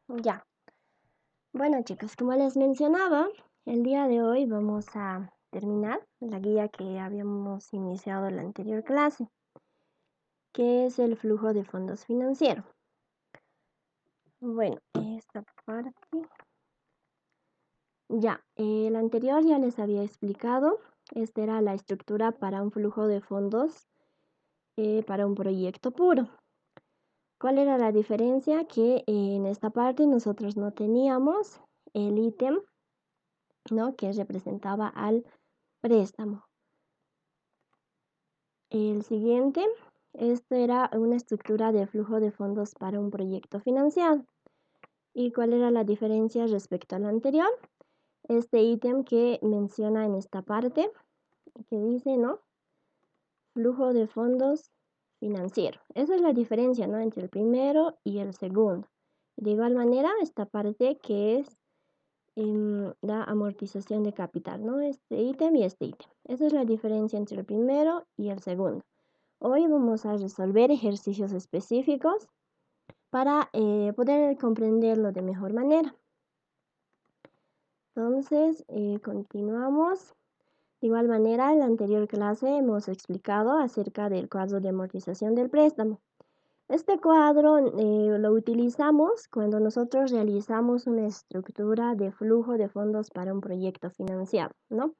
Ya. Bueno, chicos, como les mencionaba, el día de hoy vamos a terminar la guía que habíamos iniciado en la anterior clase, que es el flujo de fondos financieros. Bueno, esta parte. Ya, el anterior ya les había explicado. Esta era la estructura para un flujo de fondos para un proyecto puro. ¿Cuál era la diferencia? Que en esta parte nosotros no teníamos el ítem, ¿no?, que representaba al préstamo. El siguiente, esto era una estructura de flujo de fondos para un proyecto financiado. ¿Y cuál era la diferencia respecto al anterior? Este ítem que menciona en esta parte, que dice, ¿no?, flujo de fondos financiero. Esa es la diferencia, ¿no?, entre el primero y el segundo. De igual manera, esta parte que es la amortización de capital, ¿no?, este ítem y este ítem. Esa es la diferencia entre el primero y el segundo. Hoy vamos a resolver ejercicios específicos para poder comprenderlo de mejor manera. Entonces, continuamos. De igual manera, en la anterior clase hemos explicado acerca del cuadro de amortización del préstamo. Este cuadro lo utilizamos cuando nosotros realizamos una estructura de flujo de fondos para un proyecto financiado, ¿no?,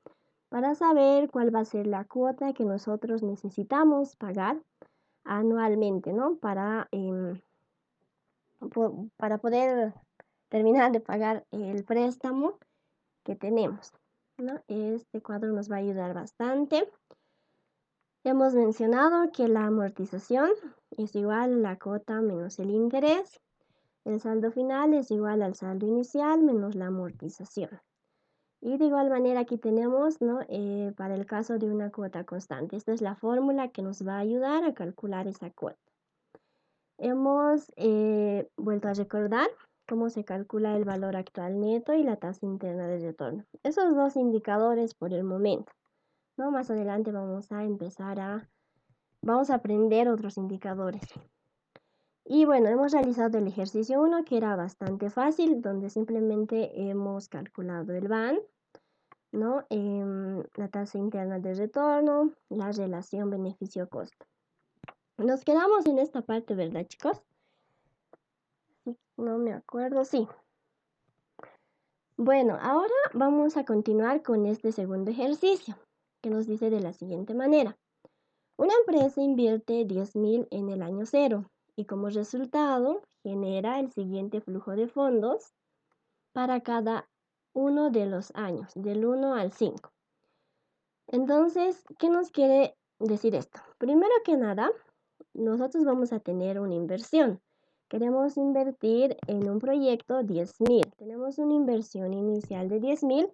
para saber cuál va a ser la cuota que nosotros necesitamos pagar anualmente, ¿no?, para poder terminar de pagar el préstamo que tenemos, ¿no? Este cuadro nos va a ayudar bastante. Hemos mencionado que la amortización es igual a la cuota menos el interés. El saldo final es igual al saldo inicial menos la amortización. Y de igual manera aquí tenemos, ¿no?, para el caso de una cuota constante. Esta es la fórmula que nos va a ayudar a calcular esa cuota. Hemos vuelto a recordar cómo se calcula el valor actual neto y la tasa interna de retorno. Esos dos indicadores por el momento, ¿no? Más adelante vamos a aprender otros indicadores. Y bueno, hemos realizado el ejercicio 1, que era bastante fácil, donde simplemente hemos calculado el BAN, ¿no?, la tasa interna de retorno, la relación beneficio-costo. Nos quedamos en esta parte, ¿verdad, chicos? No me acuerdo, sí. Bueno, ahora vamos a continuar con este segundo ejercicio, que nos dice de la siguiente manera. Una empresa invierte 10.000 en el año 0 y como resultado genera el siguiente flujo de fondos para cada uno de los años, del 1 al 5. Entonces, ¿qué nos quiere decir esto? Primero que nada, nosotros vamos a tener una inversión. Queremos invertir en un proyecto 10.000. Tenemos una inversión inicial de 10.000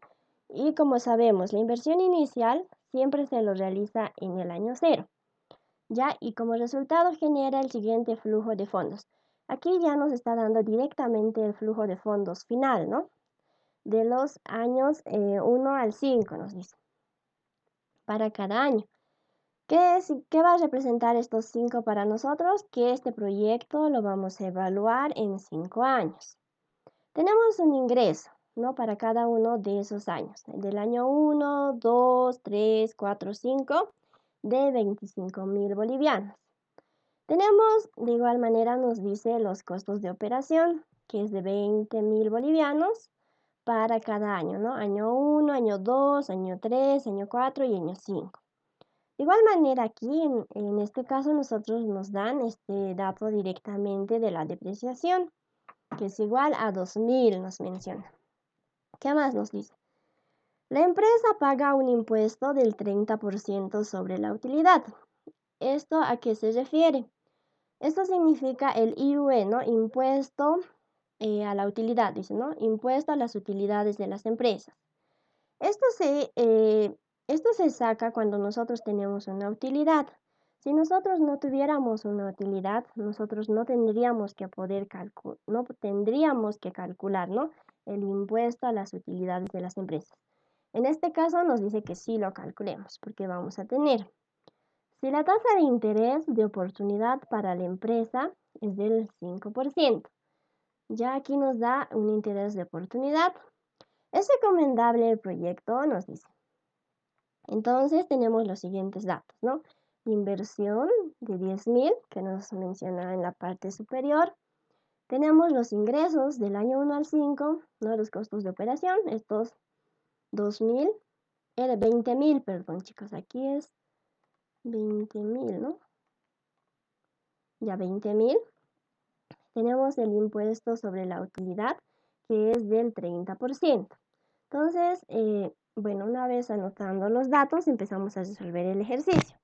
y como sabemos, la inversión inicial siempre se lo realiza en el año 0. ¿Ya? Y como resultado genera el siguiente flujo de fondos. Aquí ya nos está dando directamente el flujo de fondos final, ¿no?, de los años 1 al 5, nos dice, para cada año. ¿Qué va a representar estos 5 para nosotros? Que este proyecto lo vamos a evaluar en 5 años. Tenemos un ingreso, ¿no?, para cada uno de esos años. Del año 1, 2, 3, 4, 5, de 25.000 bolivianos. Tenemos, de igual manera, nos dice los costos de operación, que es de 20.000 bolivianos para cada año, ¿no? Año 1, año 2, año 3, año 4 y año 5. De igual manera aquí, en este caso, nosotros nos dan este dato directamente de la depreciación, que es igual a 2.000, nos menciona. ¿Qué más nos dice? La empresa paga un impuesto del 30% sobre la utilidad. ¿Esto a qué se refiere? Esto significa el IUE, ¿no?, impuesto a la utilidad, dice, ¿no?, impuesto a las utilidades de las empresas. Esto se saca cuando nosotros tenemos una utilidad. Si nosotros no tuviéramos una utilidad, nosotros no tendríamos que calcular, ¿no?, el impuesto a las utilidades de las empresas. En este caso nos dice que sí lo calculemos, porque vamos a tener, si la tasa de interés de oportunidad para la empresa es del 5%, Ya aquí nos da un interés de oportunidad. ¿Es recomendable el proyecto? Nos dice. Entonces tenemos los siguientes datos, ¿no? Inversión de 10.000 que nos menciona en la parte superior. Tenemos los ingresos del año 1 al 5, ¿no? Los costos de operación, estos 2.000, 20.000, perdón chicos, aquí es 20.000, ¿no? Ya 20.000. Tenemos el impuesto sobre la utilidad, que es del 30%. Entonces, bueno, una vez anotando los datos, empezamos a resolver el ejercicio.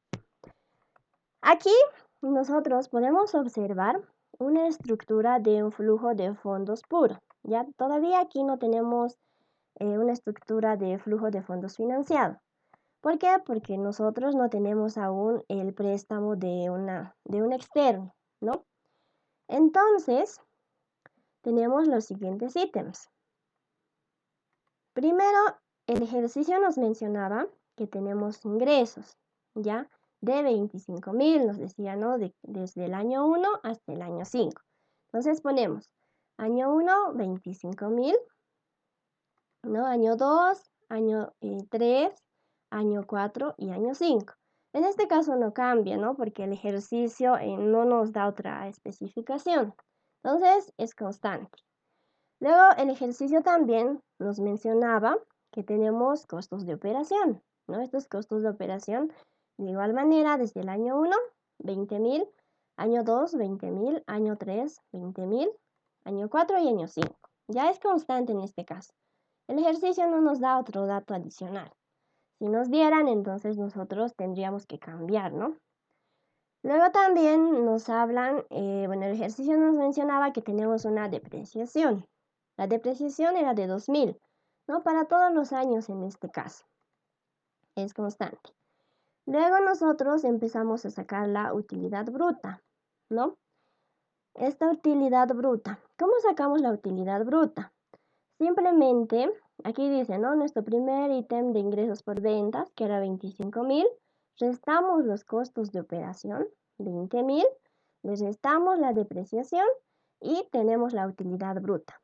Aquí nosotros podemos observar una estructura de un flujo de fondos puro. Ya todavía aquí no tenemos una estructura de flujo de fondos financiado. ¿Por qué? Porque nosotros no tenemos aún el préstamo de un externo, ¿no? Entonces, tenemos los siguientes ítems. Primero, el ejercicio nos mencionaba que tenemos ingresos, ¿ya? De 25.000, nos decía, ¿no? Desde el año 1 hasta el año 5. Entonces ponemos año 1, 25.000, ¿no? Año 2, año 3, año 4 y año 5. En este caso no cambia, ¿no? Porque el ejercicio no nos da otra especificación. Entonces es constante. Luego el ejercicio también nos mencionaba que tenemos costos de operación, ¿no? Estos costos de operación de igual manera desde el año 1, 20.000, año 2, 20.000, año 3, 20.000, año 4 y año 5. Ya es constante en este caso. El ejercicio no nos da otro dato adicional. Si nos dieran, entonces nosotros tendríamos que cambiar, ¿no? Luego también nos hablan, bueno, el ejercicio nos mencionaba que tenemos una depreciación. La depreciación era de 2.000, ¿no? Para todos los años en este caso. Es constante. Luego nosotros empezamos a sacar la utilidad bruta, ¿no? Esta utilidad bruta. ¿Cómo sacamos la utilidad bruta? Simplemente, aquí dice, ¿no? Nuestro primer ítem de ingresos por ventas, que era 25.000, restamos los costos de operación, 20.000, les restamos la depreciación y tenemos la utilidad bruta.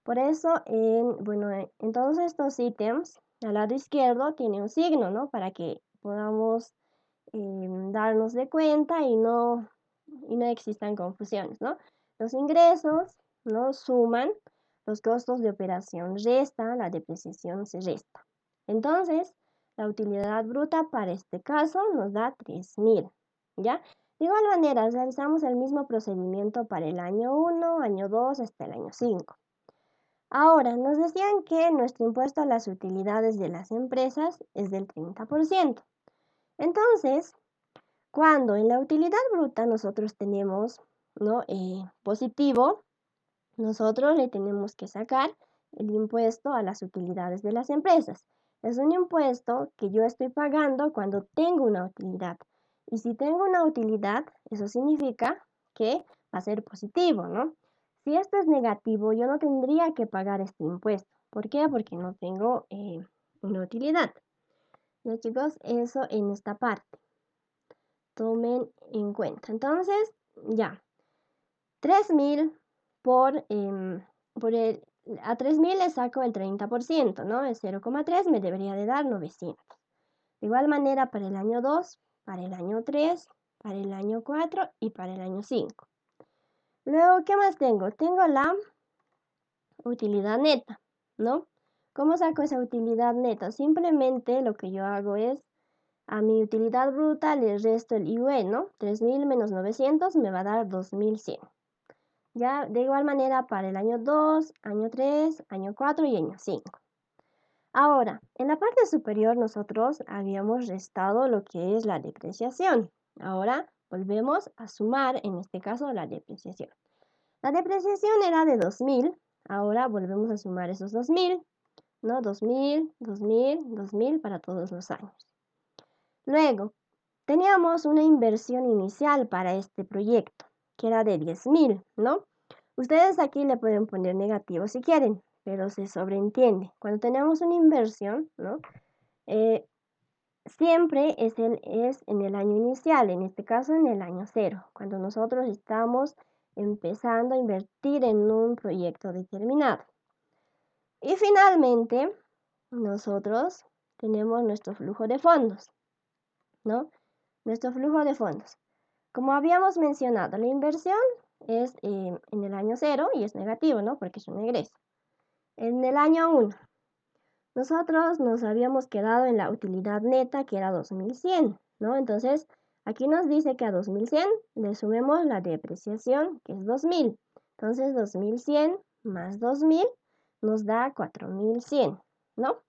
Por eso, en todos estos ítems, al lado izquierdo tiene un signo, ¿no? Para que podamos darnos de cuenta y no existan confusiones, ¿no? Los ingresos, ¿no? Suman, los costos de operación restan, la depreciación se resta. Entonces, la utilidad bruta para este caso nos da 3.000, ¿ya? De igual manera, realizamos el mismo procedimiento para el año 1, año 2, hasta el año 5. Ahora, nos decían que nuestro impuesto a las utilidades de las empresas es del 30%. Entonces, cuando en la utilidad bruta nosotros tenemos, ¿no? Positivo, nosotros le tenemos que sacar el impuesto a las utilidades de las empresas. Es un impuesto que yo estoy pagando cuando tengo una utilidad. Y si tengo una utilidad, eso significa que va a ser positivo, ¿no? Si esto es negativo, yo no tendría que pagar este impuesto. ¿Por qué? Porque no tengo una utilidad. ¿Ya, chicos? Eso en esta parte. Tomen en cuenta. Entonces, ya. 3.000 a 3.000 le saco el 30%, ¿no? El 0,3 me debería de dar 900. De igual manera para el año 2, para el año 3, para el año 4 y para el año 5. Luego, ¿qué más tengo? Tengo la utilidad neta, ¿no? ¿Cómo saco esa utilidad neta? Simplemente lo que yo hago es a mi utilidad bruta le resto el IUE, ¿no? 3.000 menos 900 me va a dar 2.100. Ya, de igual manera para el año 2, año 3, año 4 y año 5. Ahora, en la parte superior nosotros habíamos restado lo que es la depreciación. Ahora volvemos a sumar, en este caso, la depreciación. La depreciación era de 2.000. Ahora volvemos a sumar esos 2.000, ¿no? 2.000, 2.000, 2.000 para todos los años. Luego, teníamos una inversión inicial para este proyecto, que era de 10.000, ¿no? Ustedes aquí le pueden poner negativo si quieren, pero se sobreentiende. Cuando tenemos una inversión, ¿no? Siempre es en el año inicial, en este caso en el año 0, cuando nosotros estamos empezando a invertir en un proyecto determinado. Y finalmente, nosotros tenemos nuestro flujo de fondos, ¿no? Nuestro flujo de fondos. Como habíamos mencionado, la inversión es en el año 0 y es negativo, ¿no? Porque es un egreso. En el año 1, nosotros nos habíamos quedado en la utilidad neta, que era 2100, ¿no? Entonces, aquí nos dice que a 2100 le sumemos la depreciación, que es 2000. Entonces, 2100 más 2000 nos da 4100, ¿no?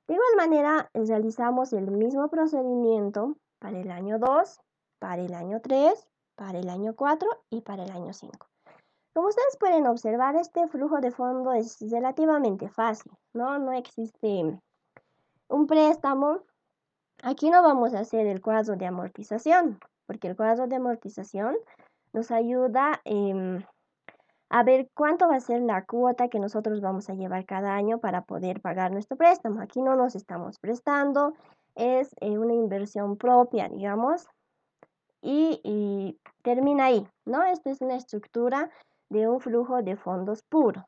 De igual manera, realizamos el mismo procedimiento para el año 2, para el año 3, para el año 4 y para el año 5. Como ustedes pueden observar, este flujo de fondo es relativamente fácil, ¿no? No existe un préstamo. Aquí no vamos a hacer el cuadro de amortización, porque el cuadro de amortización nos ayuda a ver cuánto va a ser la cuota que nosotros vamos a llevar cada año para poder pagar nuestro préstamo. Aquí no nos estamos prestando, es una inversión propia, digamos, y termina ahí, ¿no? Esta es una estructura de un flujo de fondos puro.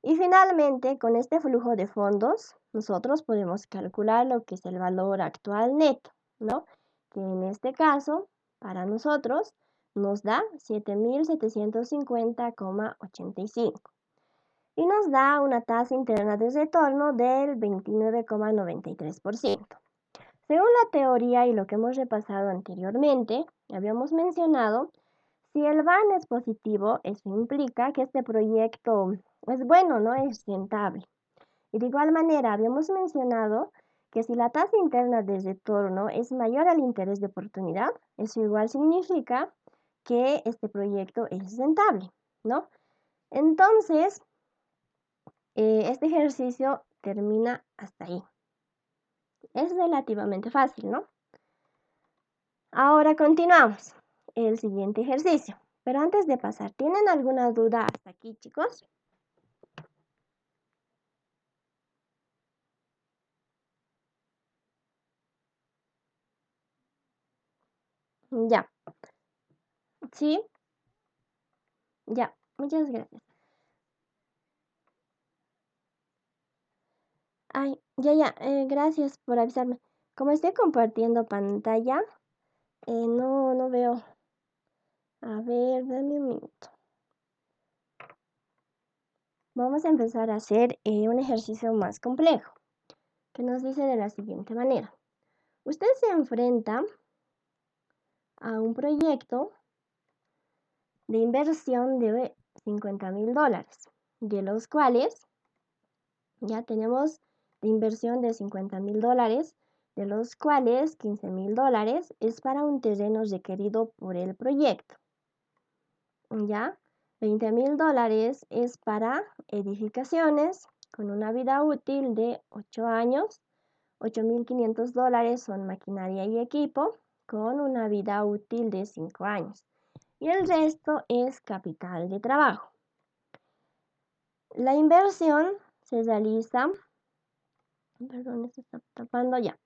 Y finalmente, con este flujo de fondos, nosotros podemos calcular lo que es el valor actual neto, ¿no? Que en este caso, para nosotros, nos da 7.750,85 y nos da una tasa interna de retorno del 29,93%. Según la teoría y lo que hemos repasado anteriormente, habíamos mencionado, si el BAN es positivo, eso implica que este proyecto es bueno, no es rentable. Y de igual manera, habíamos mencionado que si la tasa interna de retorno es mayor al interés de oportunidad, eso igual significa que este proyecto es rentable, ¿no? Entonces, este ejercicio termina hasta ahí. Es relativamente fácil, ¿no? Ahora continuamos el siguiente ejercicio. Pero antes de pasar, ¿tienen alguna duda hasta aquí, chicos? Ya, sí, ya, muchas gracias. Ay, ya, gracias por avisarme. Como estoy compartiendo pantalla, no veo. A ver, dame un minuto. Vamos a empezar a hacer un ejercicio más complejo, que nos dice de la siguiente manera. Usted se enfrenta a un proyecto de inversión de $50,000, de los cuales ya tenemos de inversión de $50,000, de los cuales $15,000 es para un terreno requerido por el proyecto. Ya, $20,000 es para edificaciones con una vida útil de 8 años. $8,500 son maquinaria y equipo con una vida útil de 5 años. Y el resto es capital de trabajo. La inversión se realiza, perdón, se está tapando ya.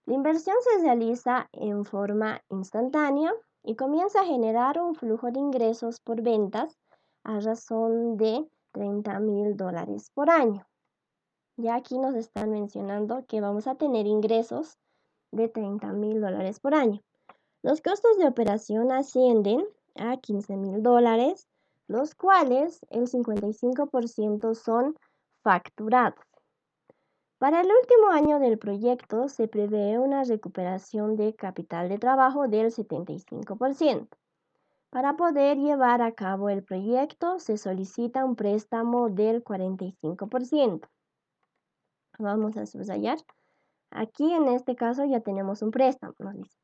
La inversión se realiza en forma instantánea y comienza a generar un flujo de ingresos por ventas a razón de $30,000 por año. Ya aquí nos están mencionando que vamos a tener ingresos de $30,000 por año. Los costos de operación ascienden a $15,000, los cuales el 55% son facturados. Para el último año del proyecto se prevé una recuperación de capital de trabajo del 75%. Para poder llevar a cabo el proyecto se solicita un préstamo del 45%. Vamos a subrayar. Aquí en este caso ya tenemos un préstamo, nos dice,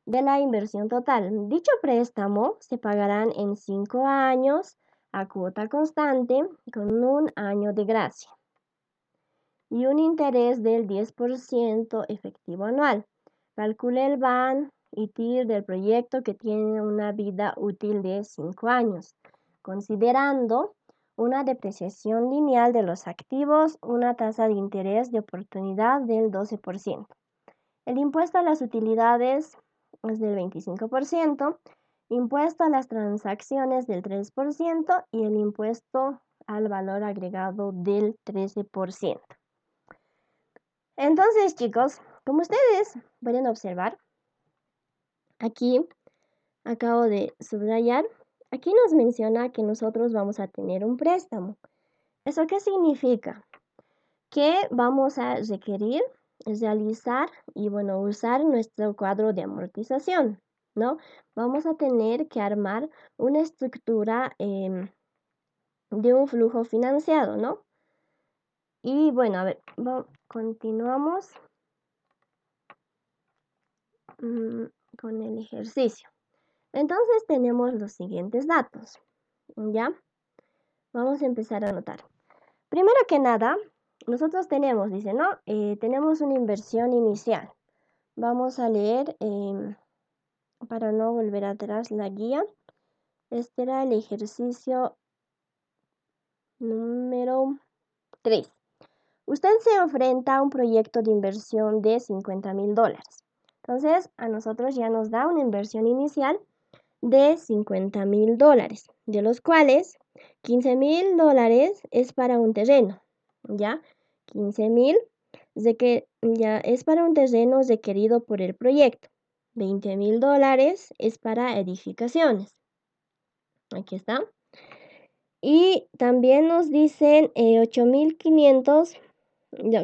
de la inversión total. Dicho préstamo se pagarán en 5 años a cuota constante con un año de gracia y un interés del 10% efectivo anual. Calcule el BAN y TIR del proyecto que tiene una vida útil de 5 años, considerando una depreciación lineal de los activos, una tasa de interés de oportunidad del 12%. El impuesto a las utilidades es del 25% impuesto a las transacciones del 3% y el impuesto al valor agregado del 13%. Entonces, chicos, como ustedes pueden observar, aquí acabo de subrayar, aquí nos menciona que nosotros vamos a tener un préstamo. ¿Eso qué significa? Que vamos a requerir realizar y usar nuestro cuadro de amortización, ¿no? Vamos a tener que armar una estructura de un flujo financiado, ¿no? Y bueno, a ver, continuamos con el ejercicio. Entonces tenemos los siguientes datos, ¿ya? Vamos a empezar a anotar. Primero que nada, nosotros tenemos, dice, ¿no? Tenemos una inversión inicial. Vamos a leer, para no volver atrás, la guía. Este era el ejercicio número 3. Usted se enfrenta a un proyecto de inversión de $50,000. Entonces, a nosotros ya nos da una inversión inicial de $50,000, de los cuales $15,000 es para un terreno, ¿ya? 15,000 ya es para un terreno requerido por el proyecto. $20,000 es para edificaciones. Aquí está. Y también nos dicen 8,500,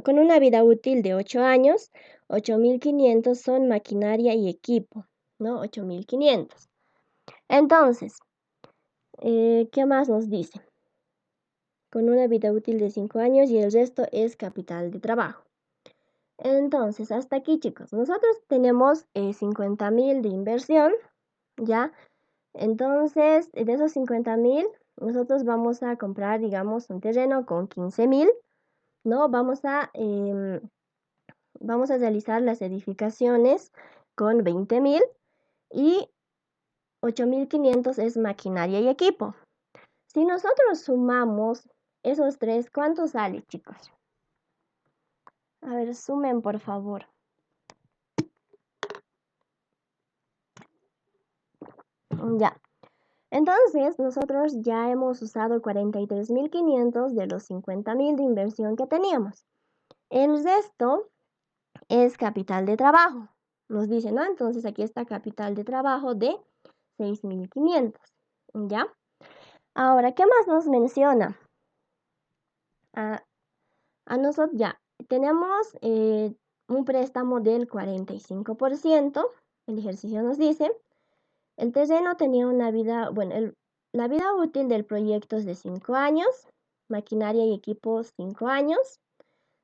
con una vida útil de 8 años, 8,500 son maquinaria y equipo, ¿no? 8,500. Entonces, ¿qué más nos dice? Con una vida útil de 5 años y el resto es capital de trabajo. Entonces, hasta aquí, chicos. Nosotros tenemos 50,000 de inversión, ¿ya? Entonces, de esos 50,000, nosotros vamos a comprar, digamos, un terreno con 15,000, ¿no? Vamos a realizar las edificaciones con 20,000 y 8,500 es maquinaria y equipo. Si nosotros sumamos esos tres, ¿cuánto sale, chicos? A ver, sumen, por favor. Ya. Entonces, nosotros ya hemos usado 43,500 de los 50,000 de inversión que teníamos. El resto es capital de trabajo. Nos dice, ¿no? Entonces, aquí está capital de trabajo de 6,500. ¿Ya? Ahora, ¿qué más nos menciona? A nosotros ya tenemos un préstamo del 45%. El ejercicio nos dice, el terreno tenía una vida, la vida útil del proyecto es de 5 años, maquinaria y equipo 5 años,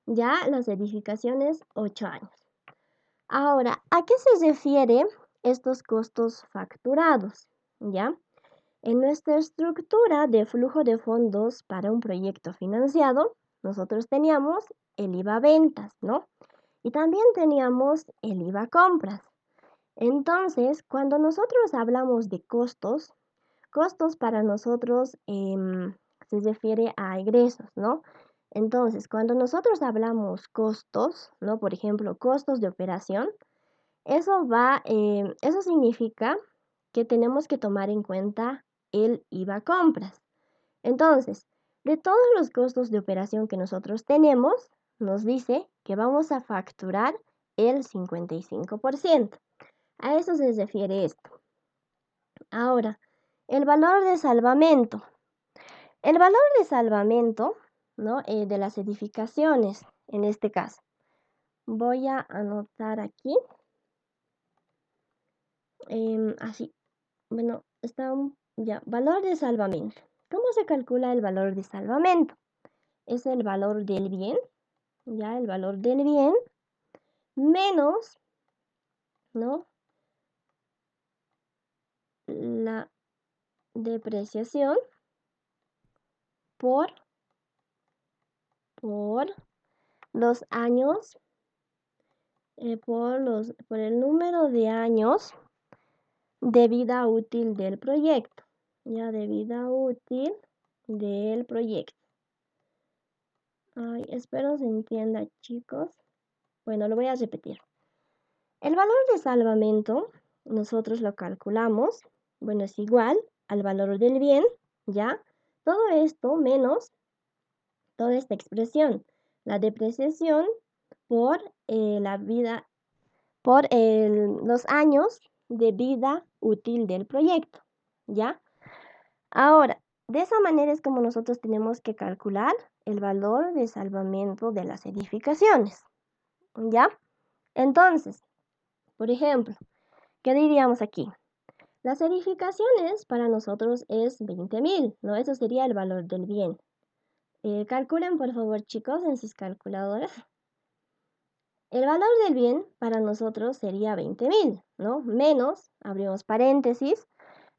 ya las edificaciones 8 años. Ahora, ¿a qué se refiere estos costos facturados? ¿Ya? En nuestra estructura de flujo de fondos para un proyecto financiado, nosotros teníamos el IVA ventas, ¿no? Y también teníamos el IVA compras. Entonces, cuando nosotros hablamos de costos para nosotros se refiere a egresos, ¿no? Entonces, cuando nosotros hablamos costos, ¿no? Por ejemplo, costos de operación, eso significa que tenemos que tomar en cuenta el IVA compras. Entonces, de todos los costos de operación que nosotros tenemos, nos dice que vamos a facturar el 55%. A eso se refiere esto. Ahora, el valor de salvamento. El valor de salvamento, ¿no? De las edificaciones, en este caso. Voy a anotar aquí. Así. Bueno, está ya. Valor de salvamento. ¿Cómo se calcula el valor de salvamento? Es el valor del bien, ya el valor del bien, menos, ¿no? La depreciación por los años, por el número de años de vida útil del proyecto, ya de vida útil del proyecto. Ay, espero se entienda, chicos. Bueno, lo voy a repetir. El valor de salvamento nosotros lo calculamos, bueno, es igual al valor del bien, ¿ya? Todo esto menos toda esta expresión, la depreciación por la vida, por los años de vida útil del proyecto, ¿ya? Ahora, de esa manera es como nosotros tenemos que calcular el valor de salvamento de las edificaciones, ¿ya? Entonces, por ejemplo, ¿qué diríamos aquí? Las edificaciones para nosotros es 20.000, ¿no? Eso sería el valor del bien. Calculen, por favor, chicos, en sus calculadoras. El valor del bien para nosotros sería 20.000, ¿no? Menos, abrimos paréntesis,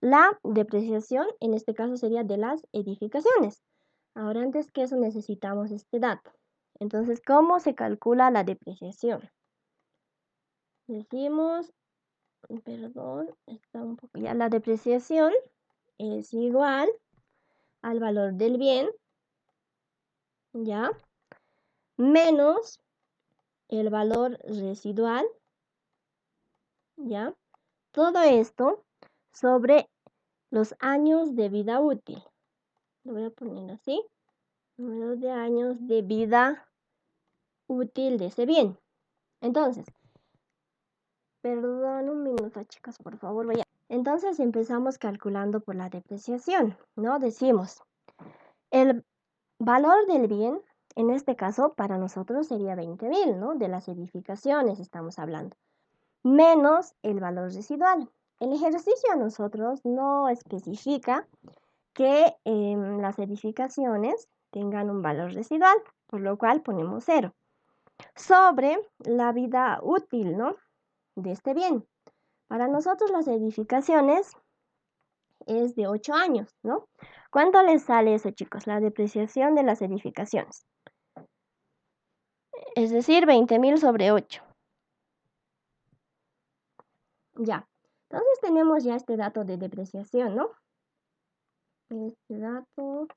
la depreciación, en este caso sería de las edificaciones. Ahora, antes que eso necesitamos este dato. Entonces, ¿cómo se calcula la depreciación? Decimos, perdón, está un poco ya. La depreciación es igual al valor del bien, ¿ya? Menos el valor residual, ¿ya? Todo esto sobre los años de vida útil. Lo voy a poner así. Número de años de vida útil de ese bien. Entonces, perdón un minuto, chicas, por favor. Entonces empezamos calculando por la depreciación, ¿no? Decimos, el valor del bien, en este caso, para nosotros sería 20.000, ¿no? De las edificaciones estamos hablando. Menos el valor residual. El ejercicio a nosotros no especifica que las edificaciones tengan un valor residual, por lo cual ponemos 0. Sobre la vida útil, ¿no? De este bien. Para nosotros las edificaciones es de 8 años, ¿no? ¿Cuánto les sale eso, chicos? La depreciación de las edificaciones. Es decir, 20.000 sobre 8. Ya. Entonces tenemos ya este dato de depreciación, ¿no? Este dato,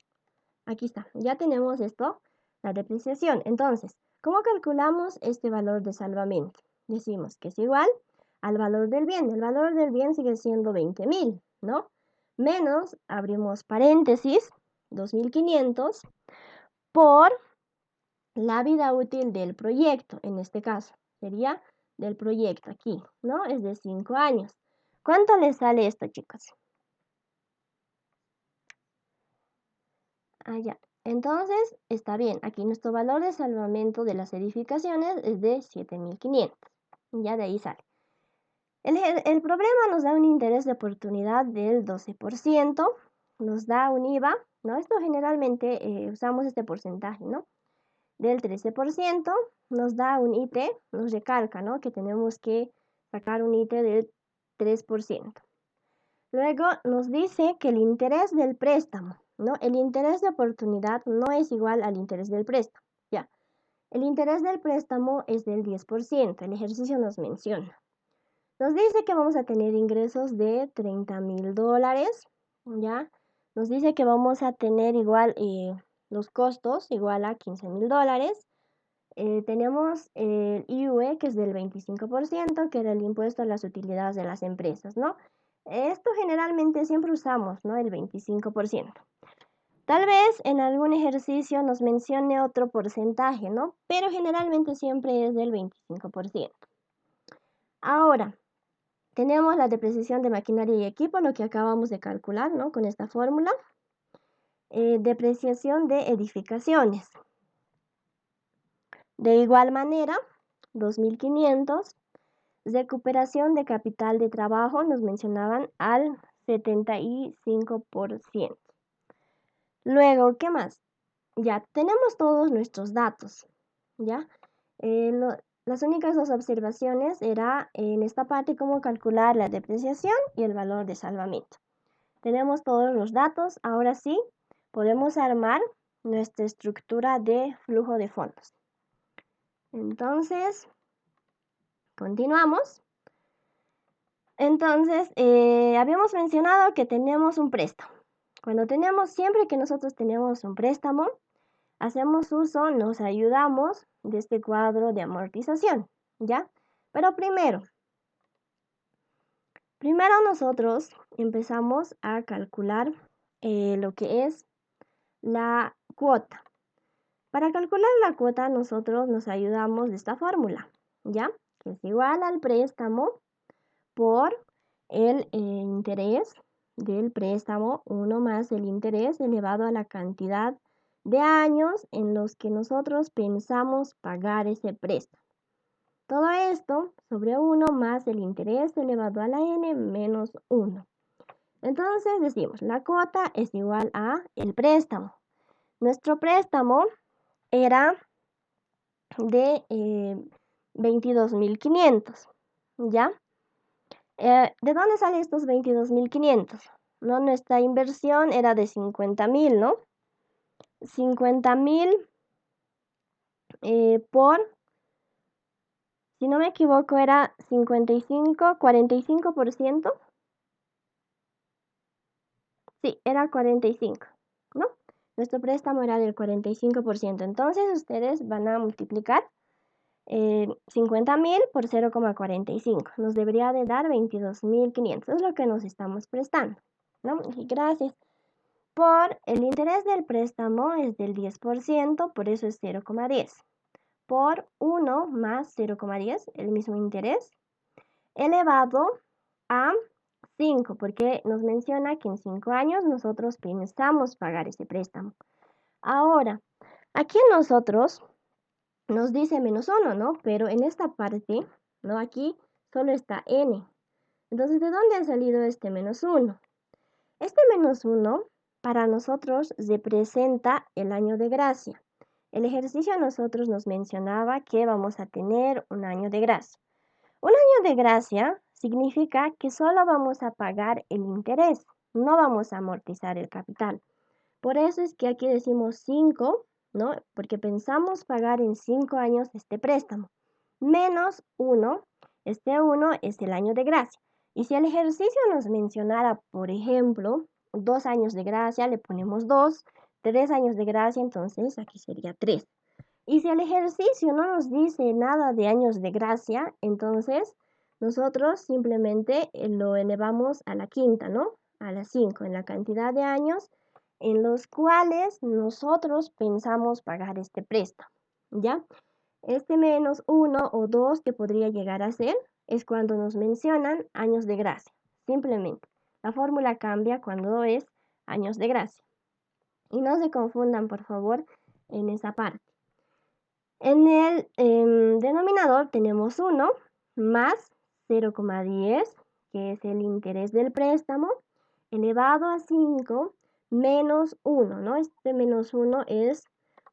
aquí está, ya tenemos esto, la depreciación. Entonces, ¿cómo calculamos este valor de salvamento? Decimos que es igual al valor del bien. El valor del bien sigue siendo 20.000, ¿no? Menos, abrimos paréntesis, 2.500 por la vida útil del proyecto, en este caso, sería del proyecto aquí, ¿no? Es de 5 años. ¿Cuánto les sale esto, chicos? Ya. Entonces, está bien. Aquí nuestro valor de salvamento de las edificaciones es de 7.500. Ya de ahí sale. El problema nos da un interés de oportunidad del 12%. Nos da un IVA, ¿no? Esto generalmente usamos este porcentaje, ¿no? Del 13%. Nos da un IT, nos recalca, ¿no? Que tenemos que sacar un IT del 3%. Luego nos dice que el interés del préstamo, ¿no? El interés de oportunidad no es igual al interés del préstamo, ¿ya? El interés del préstamo es del 10%, el ejercicio nos menciona. Nos dice que vamos a tener ingresos de $30.000, ¿ya? Nos dice que vamos a tener igual los costos igual a $15.000. Tenemos el IUE, que es del 25%, que era el impuesto a las utilidades de las empresas, ¿no? Esto generalmente siempre usamos, ¿no? El 25%. Tal vez en algún ejercicio nos mencione otro porcentaje, ¿no? Pero generalmente siempre es del 25%. Ahora, tenemos la depreciación de maquinaria y equipo, lo que acabamos de calcular, ¿no? Con esta fórmula. Depreciación de edificaciones. De igual manera, 2.500. Recuperación de capital de trabajo nos mencionaban al 75%. Luego, ¿qué más? Ya tenemos todos nuestros datos, ¿ya? Las únicas dos observaciones era en esta parte cómo calcular la depreciación y el valor de salvamento. Tenemos todos los datos, ahora sí podemos armar nuestra estructura de flujo de fondos. Entonces, continuamos. Entonces, habíamos mencionado que tenemos un préstamo. Siempre que nosotros tenemos un préstamo, hacemos uso, nos ayudamos de este cuadro de amortización, ¿ya? Pero primero, Primero nosotros empezamos a calcular lo que es la cuota. Para calcular la cuota nosotros nos ayudamos de esta fórmula, ¿ya? Que es igual al préstamo por el interés del préstamo, 1 más el interés elevado a la cantidad de años en los que nosotros pensamos pagar ese préstamo. Todo esto sobre 1 más el interés elevado a la n menos 1. Entonces decimos, la cuota es igual a el préstamo. Nuestro préstamo era de 22.500, ¿ya? ¿De dónde salen estos 22.500? ¿No? Nuestra inversión era de 50.000, ¿no? 50.000 por, si no me equivoco, era 45%. Sí, era 45, ¿no? Nuestro préstamo era del 45%. Entonces ustedes van a multiplicar 50.000 por 0,45. Nos debería de dar 22.500. Es lo que nos estamos prestando, ¿no? Y gracias. Por el interés del préstamo es del 10%, por eso es 0,10. Por 1 más 0,10, el mismo interés, elevado a 5, porque nos menciona que en 5 años nosotros pensamos pagar ese préstamo. Ahora, aquí nosotros nos dice menos 1, ¿no? Pero en esta parte, ¿no? Aquí solo está n. Entonces, ¿de dónde ha salido este menos 1? Este menos 1 para nosotros representa el año de gracia. El ejercicio a nosotros nos mencionaba que vamos a tener un año de gracia. Un año de gracia significa que solo vamos a pagar el interés, no vamos a amortizar el capital. Por eso es que aquí decimos 5, ¿no? Porque pensamos pagar en 5 años este préstamo. Menos 1, este 1 es el año de gracia. Y si el ejercicio nos mencionara, por ejemplo, 2 años de gracia, le ponemos 2, 3 años de gracia, entonces aquí sería 3. Y si el ejercicio no nos dice nada de años de gracia, entonces nosotros simplemente lo elevamos a la quinta, ¿no? A la 5, en la cantidad de años en los cuales nosotros pensamos pagar este préstamo, ¿ya? Este menos 1 o 2 que podría llegar a ser es cuando nos mencionan años de gracia, simplemente. La fórmula cambia cuando es años de gracia. Y no se confundan, por favor, en esa parte. En el denominador tenemos 1 más 0,10, que es el interés del préstamo, elevado a 5 menos 1, ¿no? Este menos 1 es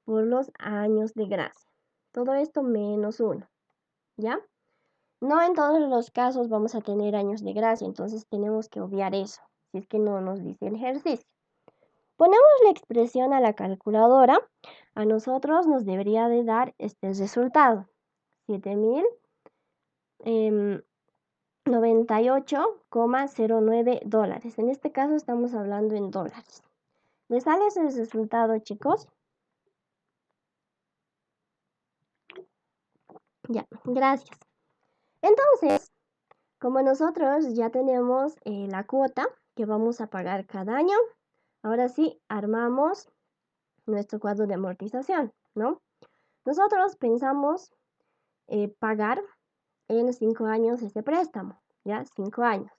por los años de gracia. Todo esto menos 1, ¿ya? No en todos los casos vamos a tener años de gracia, entonces tenemos que obviar eso, si es que no nos dice el ejercicio. Ponemos la expresión a la calculadora. A nosotros nos debería de dar este resultado. 7.098,09 dólares. En este caso estamos hablando en dólares. ¿Les sale ese resultado, chicos? Ya, gracias. Entonces, como nosotros ya tenemos la cuota que vamos a pagar cada año, ahora sí armamos nuestro cuadro de amortización, ¿no? Nosotros pensamos pagar en 5 años este préstamo, ¿ya? 5 años,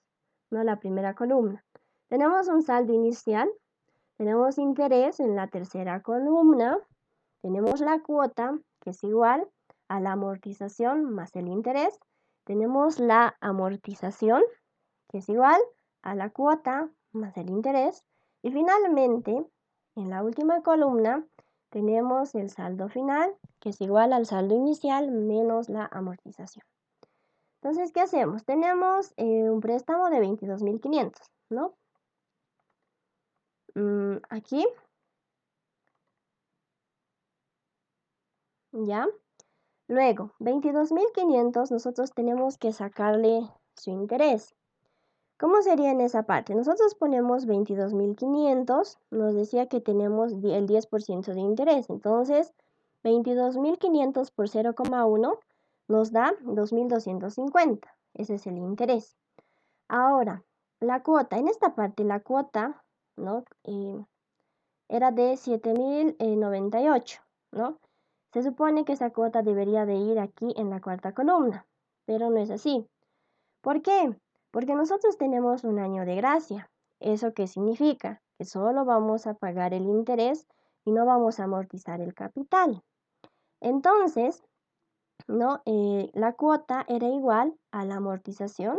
¿no? La primera columna. Tenemos un saldo inicial, tenemos interés en la tercera columna, tenemos la cuota, que es igual a la amortización más el interés, tenemos la amortización, que es igual a la cuota más el interés, y finalmente, en la última columna, tenemos el saldo final, que es igual al saldo inicial menos la amortización. Entonces, ¿qué hacemos? Tenemos un préstamo de 22.500, ¿no? Aquí, ¿ya? Luego, 22.500 nosotros tenemos que sacarle su interés. ¿Cómo sería en esa parte? Nosotros ponemos 22.500, nos decía que tenemos el 10% de interés. Entonces, 22.500 por 0,1 nos da 2.250. Ese es el interés. Ahora, la cuota, en esta parte la cuota, ¿no? Era de 7.098, ¿no? Se supone que esa cuota debería de ir aquí en la cuarta columna, pero no es así. ¿Por qué? Porque nosotros tenemos un año de gracia. ¿Eso qué significa? Que solo vamos a pagar el interés y no vamos a amortizar el capital. Entonces, ¿no? La cuota era igual a la amortización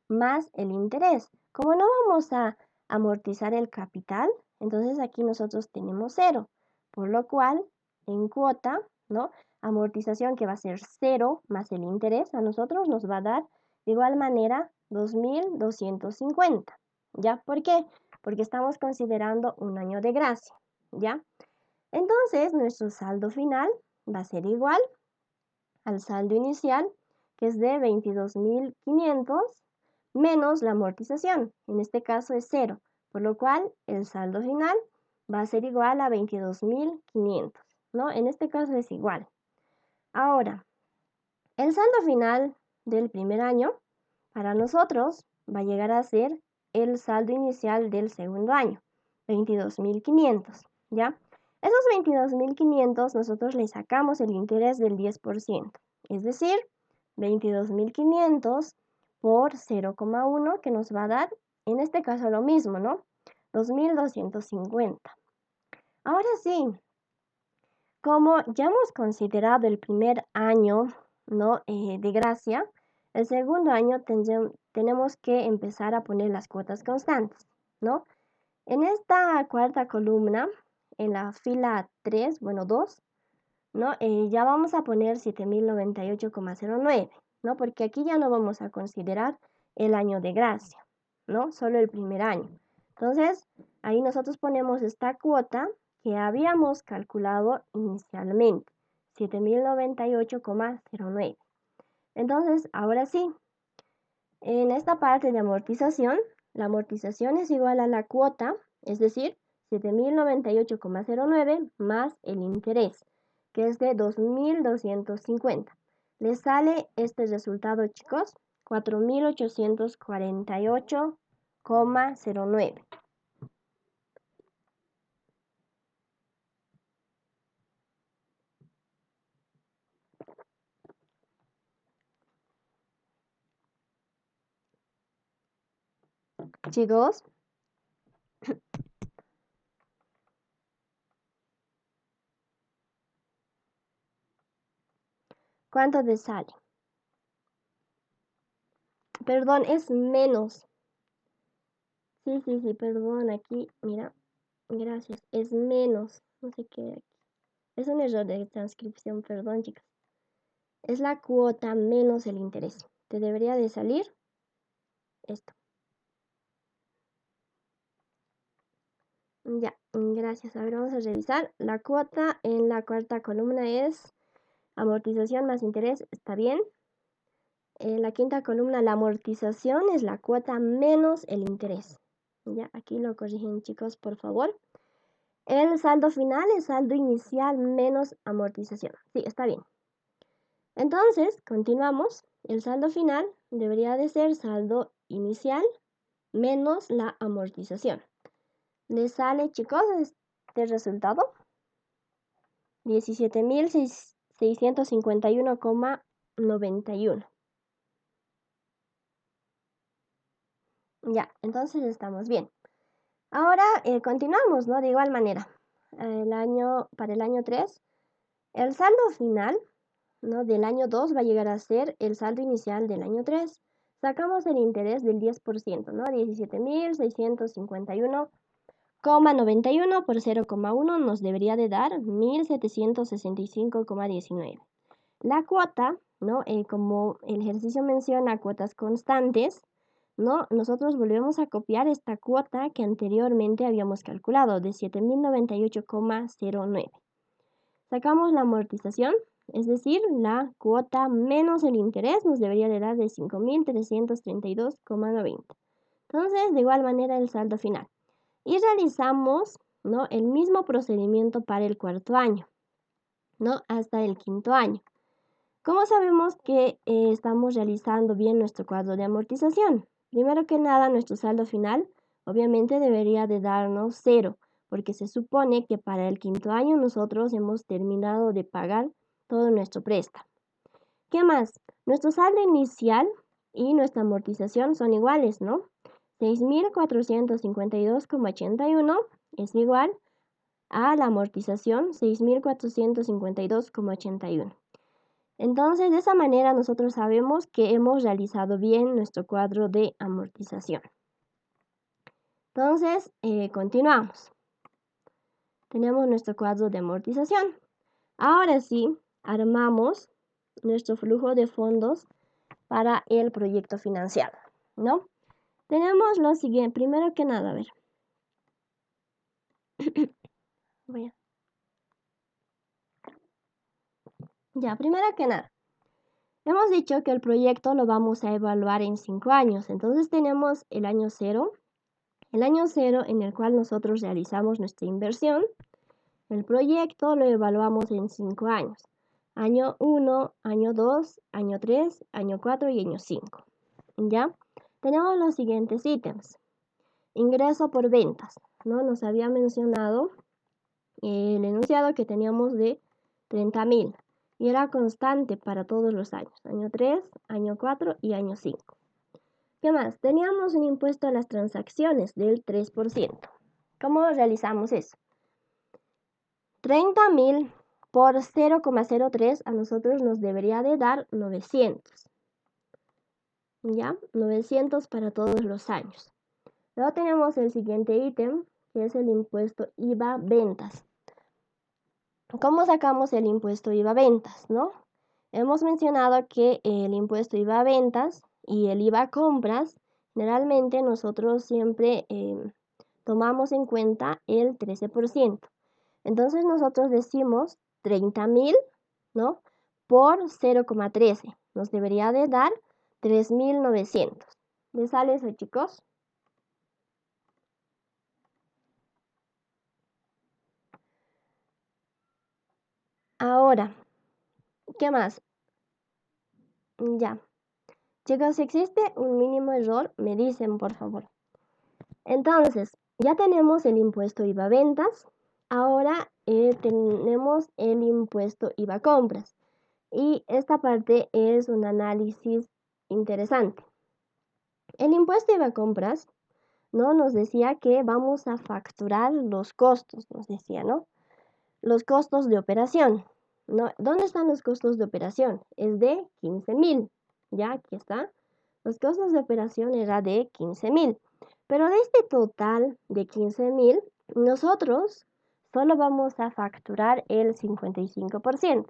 más el interés. Como no vamos a amortizar el capital, entonces aquí nosotros tenemos 0, por lo cual en cuota, ¿no? Amortización que va a ser 0 más el interés, a nosotros nos va a dar de igual manera 2.250, ¿ya? ¿Por qué? Porque estamos considerando un año de gracia, ¿ya? Entonces nuestro saldo final va a ser igual al saldo inicial, que es de 22.500 menos la amortización. En este caso es 0, por lo cual el saldo final va a ser igual a 22.500, ¿no? En este caso es igual. Ahora, el saldo final del primer año para nosotros va a llegar a ser el saldo inicial del segundo año, 22.500, ¿ya? Esos 22.500 nosotros le sacamos el interés del 10%, es decir, 22.500 por 0,1 que nos va a dar, en este caso lo mismo, ¿no? 2.250. Ahora sí, como ya hemos considerado el primer año, ¿no? De gracia, el segundo año tenemos que empezar a poner las cuotas constantes, ¿no? En esta cuarta columna, en la fila 3, bueno 2, ¿no? Ya vamos a poner 7.098,09, ¿no? Porque aquí ya no vamos a considerar el año de gracia, ¿no? Solo el primer año. Entonces, ahí nosotros ponemos esta cuota que habíamos calculado inicialmente, 7.098,09. Entonces, ahora sí, en esta parte de amortización, la amortización es igual a la cuota, es decir, 7.098,09 más el interés, que es de 2.250. Les sale este resultado, chicos, 4.848,09. Chicos, ¿cuánto les sale? Perdón, es menos. Sí, perdón, aquí, mira, gracias, es menos. No sé qué aquí. Es un error de transcripción, perdón, chicas. Es la cuota menos el interés. Te debería de salir esto. Ya, gracias. A ver, vamos a revisar. La cuota en la cuarta columna es amortización más interés. ¿Está bien? En la quinta columna, la amortización es la cuota menos el interés. Ya, aquí lo corrigen, chicos, por favor. El saldo final es saldo inicial menos amortización. Sí, está bien. Entonces, continuamos. El saldo final debería de ser saldo inicial menos la amortización. ¿Les sale, chicos, este resultado? 17.651,91. Ya, entonces estamos bien. Ahora continuamos, ¿no? De igual manera. Para el año 3, el saldo final, ¿no? Del año 2 va a llegar a ser el saldo inicial del año 3. Sacamos el interés del 10%, ¿no? 17.651,91 por 0,1 nos debería de dar 1.765,19. La cuota, ¿no? Como el ejercicio menciona cuotas constantes, ¿no? Nosotros volvemos a copiar esta cuota que anteriormente habíamos calculado de 7.098,09. Sacamos la amortización, es decir, la cuota menos el interés nos debería de dar de 5.332,90. Entonces, de igual manera, el saldo final. Y realizamos, ¿no? El mismo procedimiento para el cuarto año, ¿no? Hasta el quinto año. ¿Cómo sabemos que estamos realizando bien nuestro cuadro de amortización? Primero que nada, nuestro saldo final obviamente debería de darnos 0, porque se supone que para el quinto año nosotros hemos terminado de pagar todo nuestro préstamo. ¿Qué más? Nuestro saldo inicial y nuestra amortización son iguales, ¿no? 6.452,81 es igual a la amortización 6.452,81. Entonces, de esa manera nosotros sabemos que hemos realizado bien nuestro cuadro de amortización. Entonces, continuamos. Tenemos nuestro cuadro de amortización. Ahora sí, armamos nuestro flujo de fondos para el proyecto financiado, ¿no? Tenemos lo siguiente, primero que nada, a ver. Ya, primero que nada, hemos dicho que el proyecto lo vamos a evaluar en 5 años. Entonces tenemos el año 0 en el cual nosotros realizamos nuestra inversión. El proyecto lo evaluamos en 5 años. Año 1, año 2, año 3, año 4 y año 5. ¿Ya? Tenemos los siguientes ítems. Ingreso por ventas, ¿no? Nos había mencionado el enunciado que teníamos de 30.000 y era constante para todos los años. Año 3, año 4 y año 5. ¿Qué más? Teníamos un impuesto a las transacciones del 3%. ¿Cómo realizamos eso? 30.000 por 0,03 a nosotros nos debería de dar 900. ¿Ya? 900 para todos los años. Luego tenemos el siguiente ítem, que es el impuesto IVA ventas. ¿Cómo sacamos el impuesto IVA ventas, no? Hemos mencionado que el impuesto IVA ventas y el IVA compras, generalmente nosotros siempre tomamos en cuenta el 13%. Entonces nosotros decimos 30.000, ¿no? Por 0,13. Nos debería de dar 3.900. ¿Les sale eso, chicos? Ahora, ¿qué más? Ya. Chicos, si existe un mínimo error, me dicen, por favor. Entonces, ya tenemos el impuesto IVA ventas. Ahora tenemos el impuesto IVA compras. Y esta parte es un análisis interesante. El impuesto IVA compras, ¿no? Nos decía que vamos a facturar los costos, nos decía, ¿no? Los costos de operación, ¿no? ¿Dónde están los costos de operación? Es de 15.000, ya, aquí está. Los costos de operación era de 15.000. Pero de este total de 15.000, nosotros solo vamos a facturar el 55%.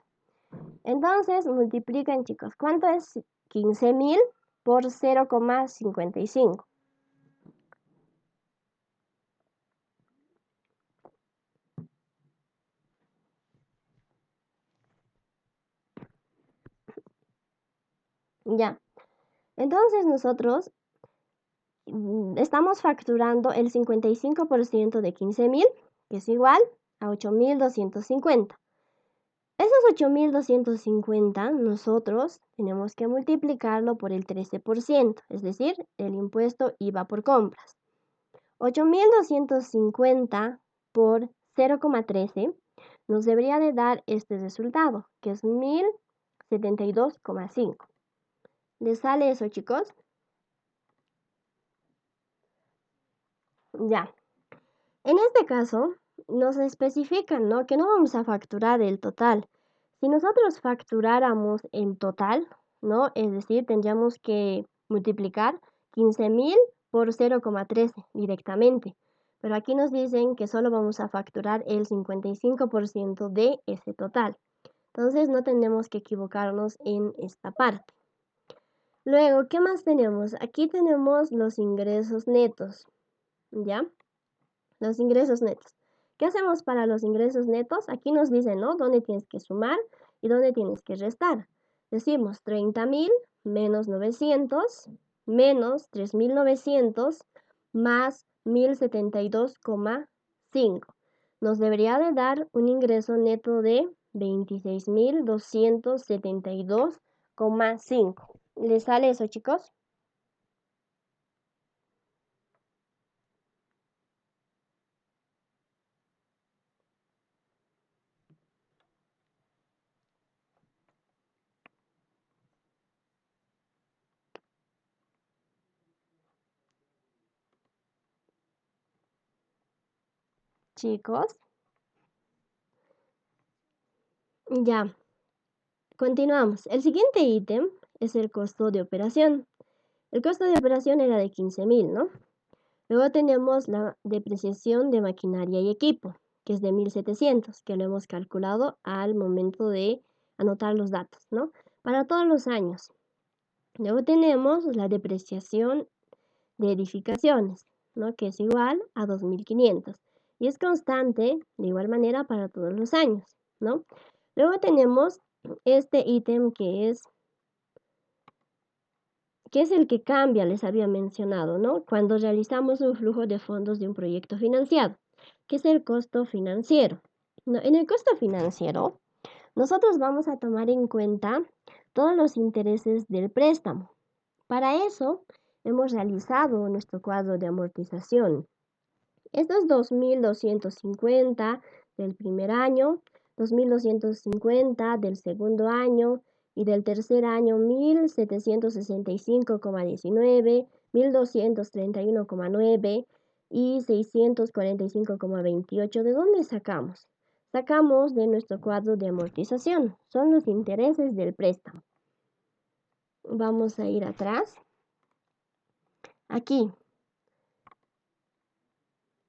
Entonces, multiplican, chicos, ¿cuánto es 15.000 por 0,55? Ya. Entonces, nosotros estamos facturando el 55% de 15.000, que es igual a 8.250. Esos 8.250 nosotros tenemos que multiplicarlo por el 13%, es decir, el impuesto IVA por compras. 8.250 por 0,13 nos debería de dar este resultado, que es 1.072,5. ¿Les sale eso, chicos? Ya. En este caso, nos especifican, ¿no? Que no vamos a facturar el total. Si nosotros facturáramos el total, ¿no? Es decir, tendríamos que multiplicar 15.000 por 0,13 directamente. Pero aquí nos dicen que solo vamos a facturar el 55% de ese total. Entonces no tenemos que equivocarnos en esta parte. Luego, ¿qué más tenemos? Aquí tenemos los ingresos netos, ¿ya? Los ingresos netos. ¿Qué hacemos para los ingresos netos? Aquí nos dicen, ¿no? Dónde tienes que sumar y dónde tienes que restar. Decimos 30.000 menos 900 menos 3.900 más 1.072,5. Nos debería de dar un ingreso neto de 26.272,5. ¿Les sale eso, chicos? chicos? Ya, continuamos. El siguiente ítem es el costo de operación. El costo de operación era de 15.000, ¿no? Luego tenemos la depreciación de maquinaria y equipo, que es de 1.700, que lo hemos calculado al momento de anotar los datos, ¿no? Para todos los años. Luego tenemos la depreciación de edificaciones, ¿no? Que es igual a 2.500 y es constante de igual manera para todos los años, ¿no? Luego tenemos este ítem que es el que cambia, les había mencionado, ¿no? Cuando realizamos un flujo de fondos de un proyecto financiado, que es el costo financiero. ¿No? En el costo financiero, nosotros vamos a tomar en cuenta todos los intereses del préstamo. Para eso, hemos realizado nuestro cuadro de amortización. Estos 2.250 del primer año, 2.250 del segundo año y del tercer año 1.765,19, 1.231,9 y 645,28. ¿De dónde sacamos? Sacamos de nuestro cuadro de amortización. Son los intereses del préstamo. Vamos a ir atrás. Aquí.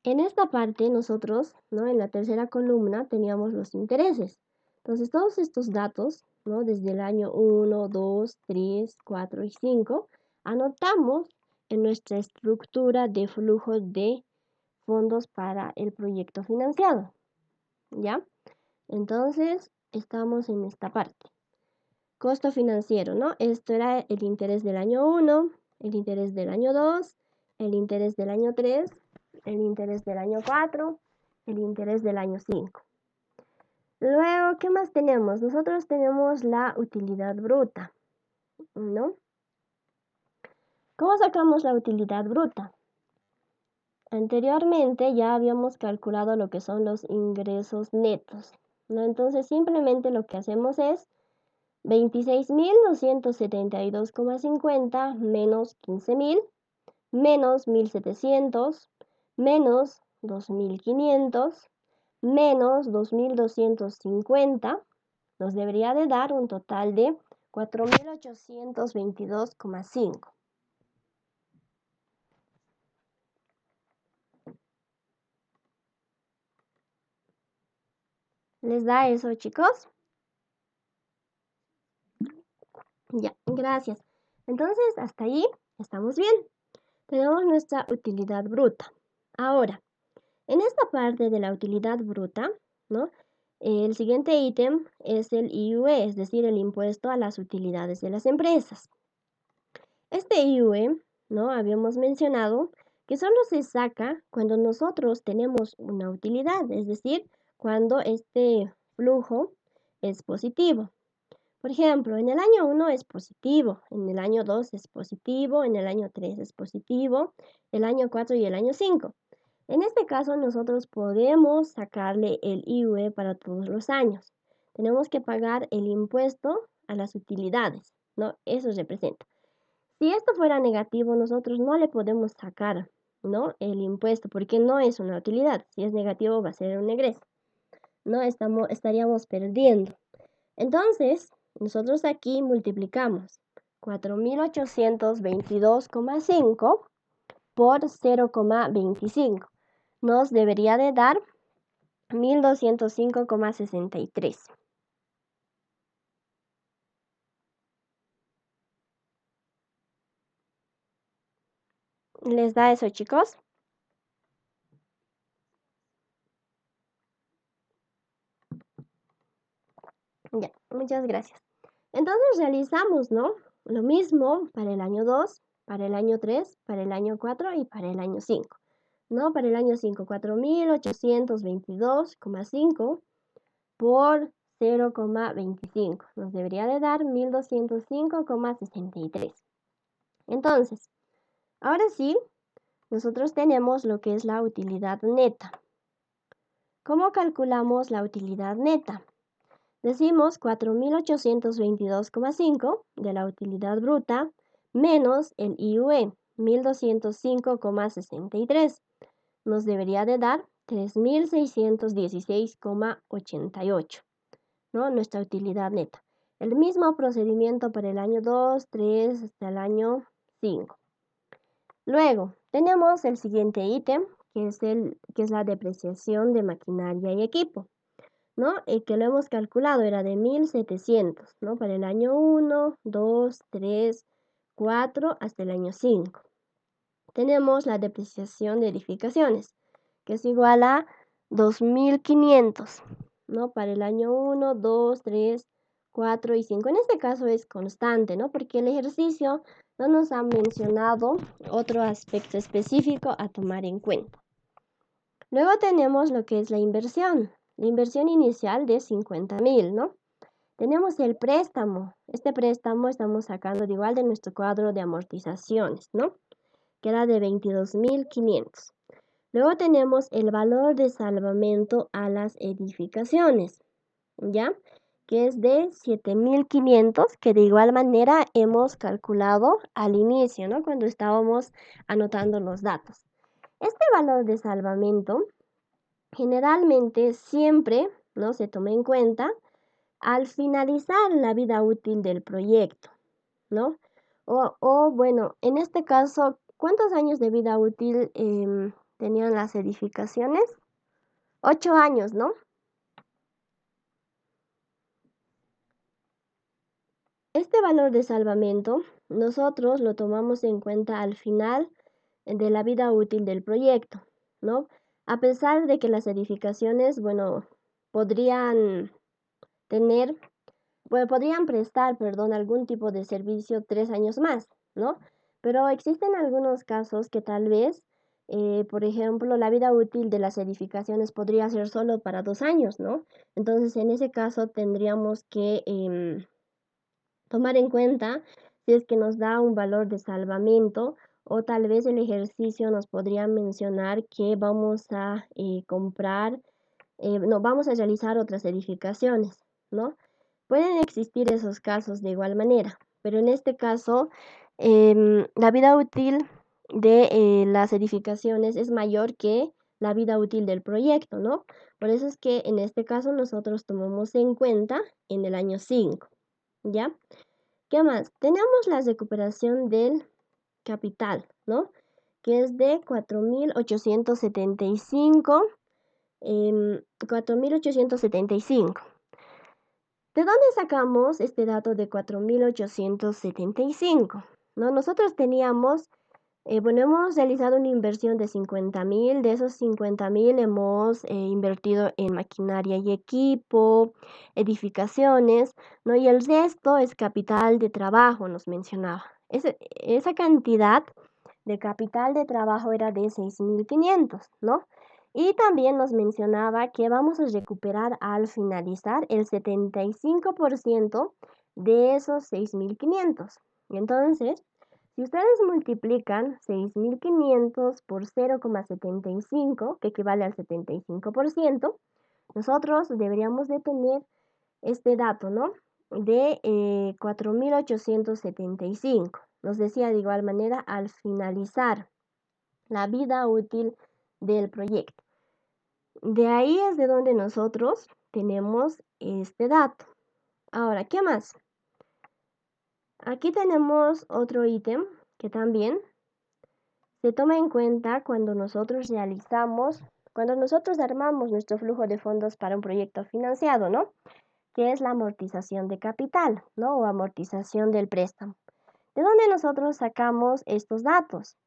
En esta parte nosotros, ¿no? En la tercera columna teníamos los intereses. Entonces todos estos datos, ¿no? Desde el año 1, 2, 3, 4 y 5, anotamos en nuestra estructura de flujo de fondos para el proyecto financiado. ¿Ya? Entonces estamos en esta parte. Costo financiero, ¿no? Esto era el interés del año 1, el interés del año 2, el interés del año 3, el interés del año 4, el interés del año 5. Luego, ¿qué más tenemos? Nosotros tenemos la utilidad bruta, ¿no? ¿Cómo sacamos la utilidad bruta? Anteriormente ya habíamos calculado lo que son los ingresos netos, ¿no? Entonces simplemente lo que hacemos es 26.272,50 menos 15.000 menos 1.700 menos 2.500 menos 2.250 nos debería de dar un total de 4.822,5. ¿Les da eso, chicos? Ya, gracias. Entonces, hasta ahí estamos bien. Tenemos nuestra utilidad bruta. Ahora, en esta parte de la utilidad bruta, ¿no? El siguiente ítem es el IUE, es decir, el impuesto a las utilidades de las empresas. Este IUE, ¿no? Habíamos mencionado que solo se saca cuando nosotros tenemos una utilidad, es decir, cuando este flujo es positivo. Por ejemplo, en el año 1 es positivo, en el año 2 es positivo, en el año 3 es positivo, el año 4 y el año 5. En este caso, nosotros podemos sacarle el IUE para todos los años. Tenemos que pagar el impuesto a las utilidades, ¿no? Eso representa. Si esto fuera negativo, nosotros no le podemos sacar, ¿no? El impuesto, porque no es una utilidad. Si es negativo, va a ser un egreso. No estaríamos perdiendo. Entonces, nosotros aquí multiplicamos 4.822,5 por 0,25. Nos debería de dar 1.205,63. ¿Les da eso, chicos? Ya, muchas gracias. Entonces realizamos, ¿no? Lo mismo para el año 2, para el año 3, para el año 4 y para el año 5. ¿No? Para el año 5, 4.822,5 por 0,25. Nos debería de dar 1.205,63. Entonces, ahora sí, nosotros tenemos lo que es la utilidad neta. ¿Cómo calculamos la utilidad neta? Decimos 4.822,5 de la utilidad bruta menos el IUE, 1.205,63. Nos debería de dar 3.616,88, ¿no? Nuestra utilidad neta. El mismo procedimiento para el año 2, 3 hasta el año 5. Luego, tenemos el siguiente ítem, que es la depreciación de maquinaria y equipo, ¿no? Que lo hemos calculado, era de 1.700, ¿no? Para el año 1, 2, 3, 4 hasta el año 5. Tenemos la depreciación de edificaciones, que es igual a 2.500, ¿no? Para el año 1, 2, 3, 4 y 5. En este caso es constante, ¿no? Porque el ejercicio no nos ha mencionado otro aspecto específico a tomar en cuenta. Luego tenemos lo que es la inversión inicial de 50.000, ¿no? Tenemos el préstamo. Este préstamo estamos sacando de igual de nuestro cuadro de amortizaciones, ¿no? Que era de 22.500. Luego tenemos el valor de salvamento a las edificaciones, ¿ya? Que es de 7.500, que de igual manera hemos calculado al inicio, ¿no? Cuando estábamos anotando los datos. Este valor de salvamento generalmente siempre, ¿no? Se toma en cuenta al finalizar la vida útil del proyecto, ¿no? O bueno, en este caso, ¿cuántos años de vida útil tenían las edificaciones? 8 años, ¿no? Este valor de salvamento nosotros lo tomamos en cuenta al final de la vida útil del proyecto, ¿no? A pesar de que las edificaciones, bueno, podrían prestar, algún tipo de servicio 3 años más, ¿no? Pero existen algunos casos que tal vez, por ejemplo, la vida útil de las edificaciones podría ser solo para 2 años, ¿no? Entonces, en ese caso tendríamos que tomar en cuenta si es que nos da un valor de salvamento, o tal vez el ejercicio nos podría mencionar que vamos a vamos a realizar otras edificaciones, ¿no? Pueden existir esos casos de igual manera, pero en este caso la vida útil de las edificaciones es mayor que la vida útil del proyecto, ¿no? Por eso es que en este caso nosotros tomamos en cuenta en el año 5, ¿ya? ¿Qué más? Tenemos la recuperación del capital, ¿no? Que es de 4.875. 4.875. ¿De dónde sacamos este dato de 4.875? ¿No? Nosotros teníamos, hemos realizado una inversión de 50.000. De esos 50.000 hemos invertido en maquinaria y equipo, edificaciones, ¿no? Y el resto es capital de trabajo, nos mencionaba. Esa cantidad de capital de trabajo era de 6.500, ¿no? Y también nos mencionaba que vamos a recuperar al finalizar el 75% de esos 6.500. Entonces, si ustedes multiplican 6.500 por 0,75, que equivale al 75%, nosotros deberíamos de tener este dato, ¿no? De 4.875. Nos decía de igual manera al finalizar la vida útil del proyecto. De ahí es de donde nosotros tenemos este dato. Ahora, ¿qué más? Aquí tenemos otro ítem que también se toma en cuenta cuando nosotros armamos nuestro flujo de fondos para un proyecto financiado, ¿no? Que es la amortización de capital, ¿no? O amortización del préstamo. ¿De dónde nosotros sacamos estos datos?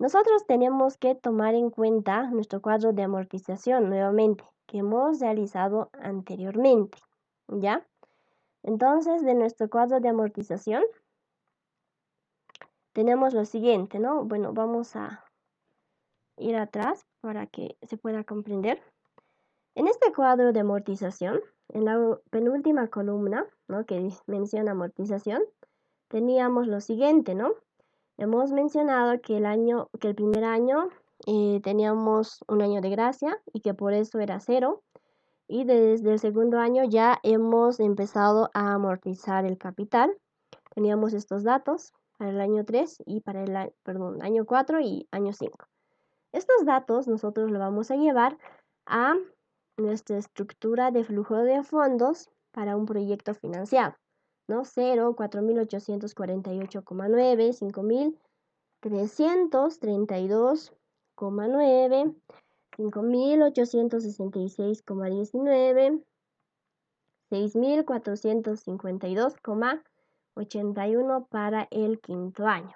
Nosotros tenemos que tomar en cuenta nuestro cuadro de amortización nuevamente, que hemos realizado anteriormente, ¿ya? Entonces, de nuestro cuadro de amortización, tenemos lo siguiente, ¿no? Bueno, vamos a ir atrás para que se pueda comprender. En este cuadro de amortización, en la penúltima columna, ¿no? Que menciona amortización, teníamos lo siguiente, ¿no? Hemos mencionado que el primer año teníamos un año de gracia y que por eso era 0. Y desde el segundo año ya hemos empezado a amortizar el capital. Teníamos estos datos para el año 3 y para año 4 y año 5. Estos datos nosotros lo vamos a llevar a nuestra estructura de flujo de fondos para un proyecto financiado, ¿no? 0, 4.848,9, 5.332,9, 5.866,19, 6.452,81 para el quinto año.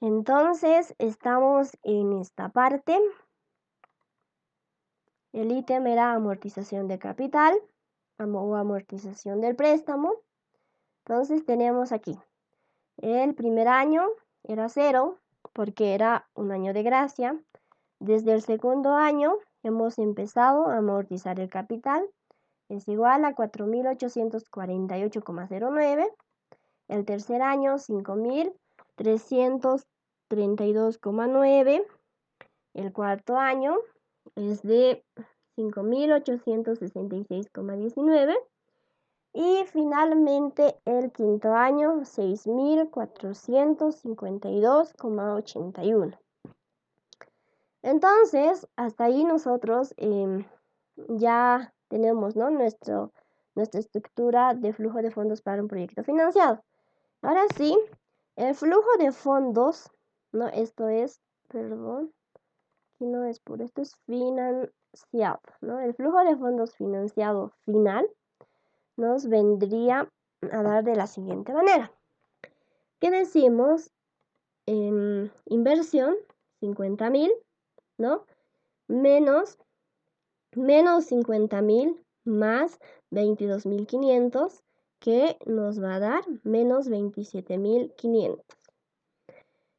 Entonces, estamos en esta parte. El ítem era amortización de capital o amortización del préstamo. Entonces, tenemos aquí. El primer año era 0 porque era un año de gracia. Desde el segundo año hemos empezado a amortizar el capital. Es igual a 4.848,09. El tercer año, 5.332,9. El cuarto año es de 5.866,19. Y finalmente el quinto año, 6.452,81. Entonces, hasta ahí nosotros ya tenemos, ¿no? nuestra estructura de flujo de fondos para un proyecto financiado. Ahora sí, el flujo de fondos, ¿no? Esto es, perdón, aquí no es puro, esto es financiado, ¿no? El flujo de fondos financiado final nos vendría a dar de la siguiente manera. ¿Qué decimos? Inversión, 50.000, ¿no? Menos 50.000 más 22.500, que nos va a dar menos 27.500.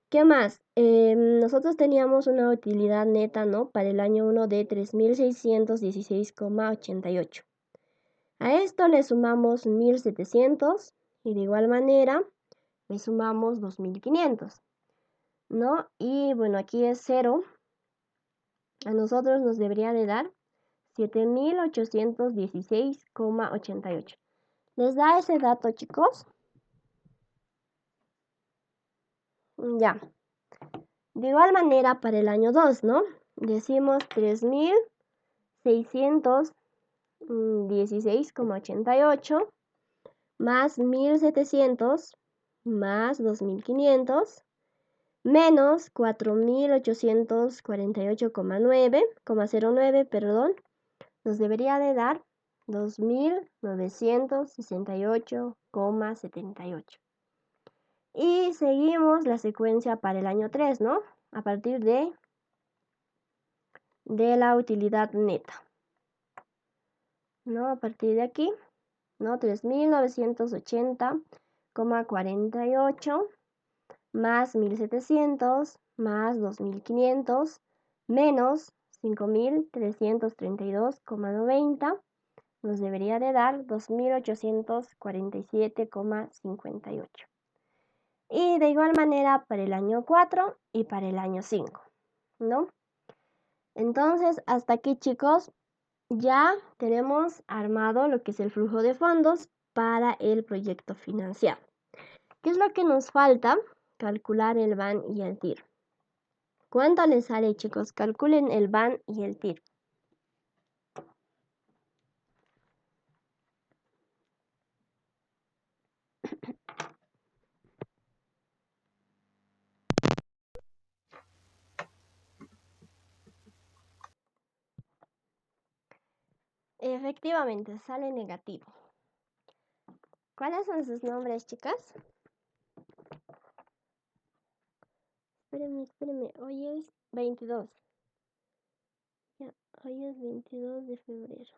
¿Qué más? Nosotros teníamos una utilidad neta, ¿no? Para el año 1 de 3.616,88. A esto le sumamos 1.700 y de igual manera le sumamos 2.500, ¿no? Y bueno, aquí es 0. A nosotros nos debería de dar 7.816,88. ¿Les da ese dato, chicos? Ya. De igual manera para el año 2, ¿no? Decimos 3.616,88 más 1.700 más 2.500 menos 4.848,09, perdón, nos debería de dar 2.968,78. Y seguimos la secuencia para el año 3, ¿no? A partir de la utilidad neta, ¿no? A partir de aquí, ¿no? 3.980,48 más 1.700 más 2.500 menos 5.332,90 nos debería de dar 2.847,58. Y de igual manera para el año 4 y para el año 5, ¿no? Entonces, hasta aquí, chicos, ya tenemos armado lo que es el flujo de fondos para el proyecto financiado. ¿Qué es lo que nos falta? Calcular el BAN y el TIR. ¿Cuánto les sale, chicos? Calculen el BAN y el TIR. Efectivamente, sale negativo. ¿Cuáles son sus nombres, chicas? Espérenme. Hoy es 22. Ya, hoy es 22 de febrero.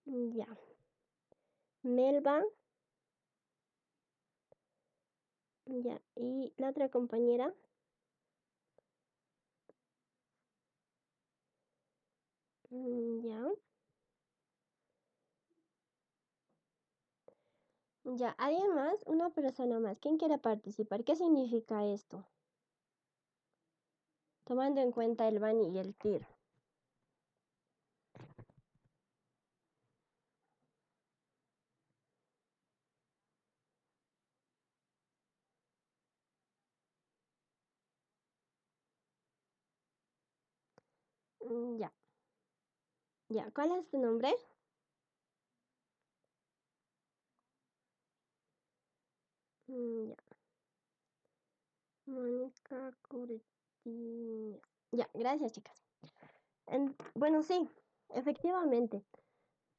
Ya. Melba. Ya. ¿Y la otra compañera? Ya. Ya, ¿alguien más? Una persona más. ¿Quién quiere participar? ¿Qué significa esto? Tomando en cuenta el BAN y el TIR. Ya, ya. ¿Cuál es tu nombre? Ya. Mónica Curtines. Ya, gracias, chicas. Bueno, sí, efectivamente.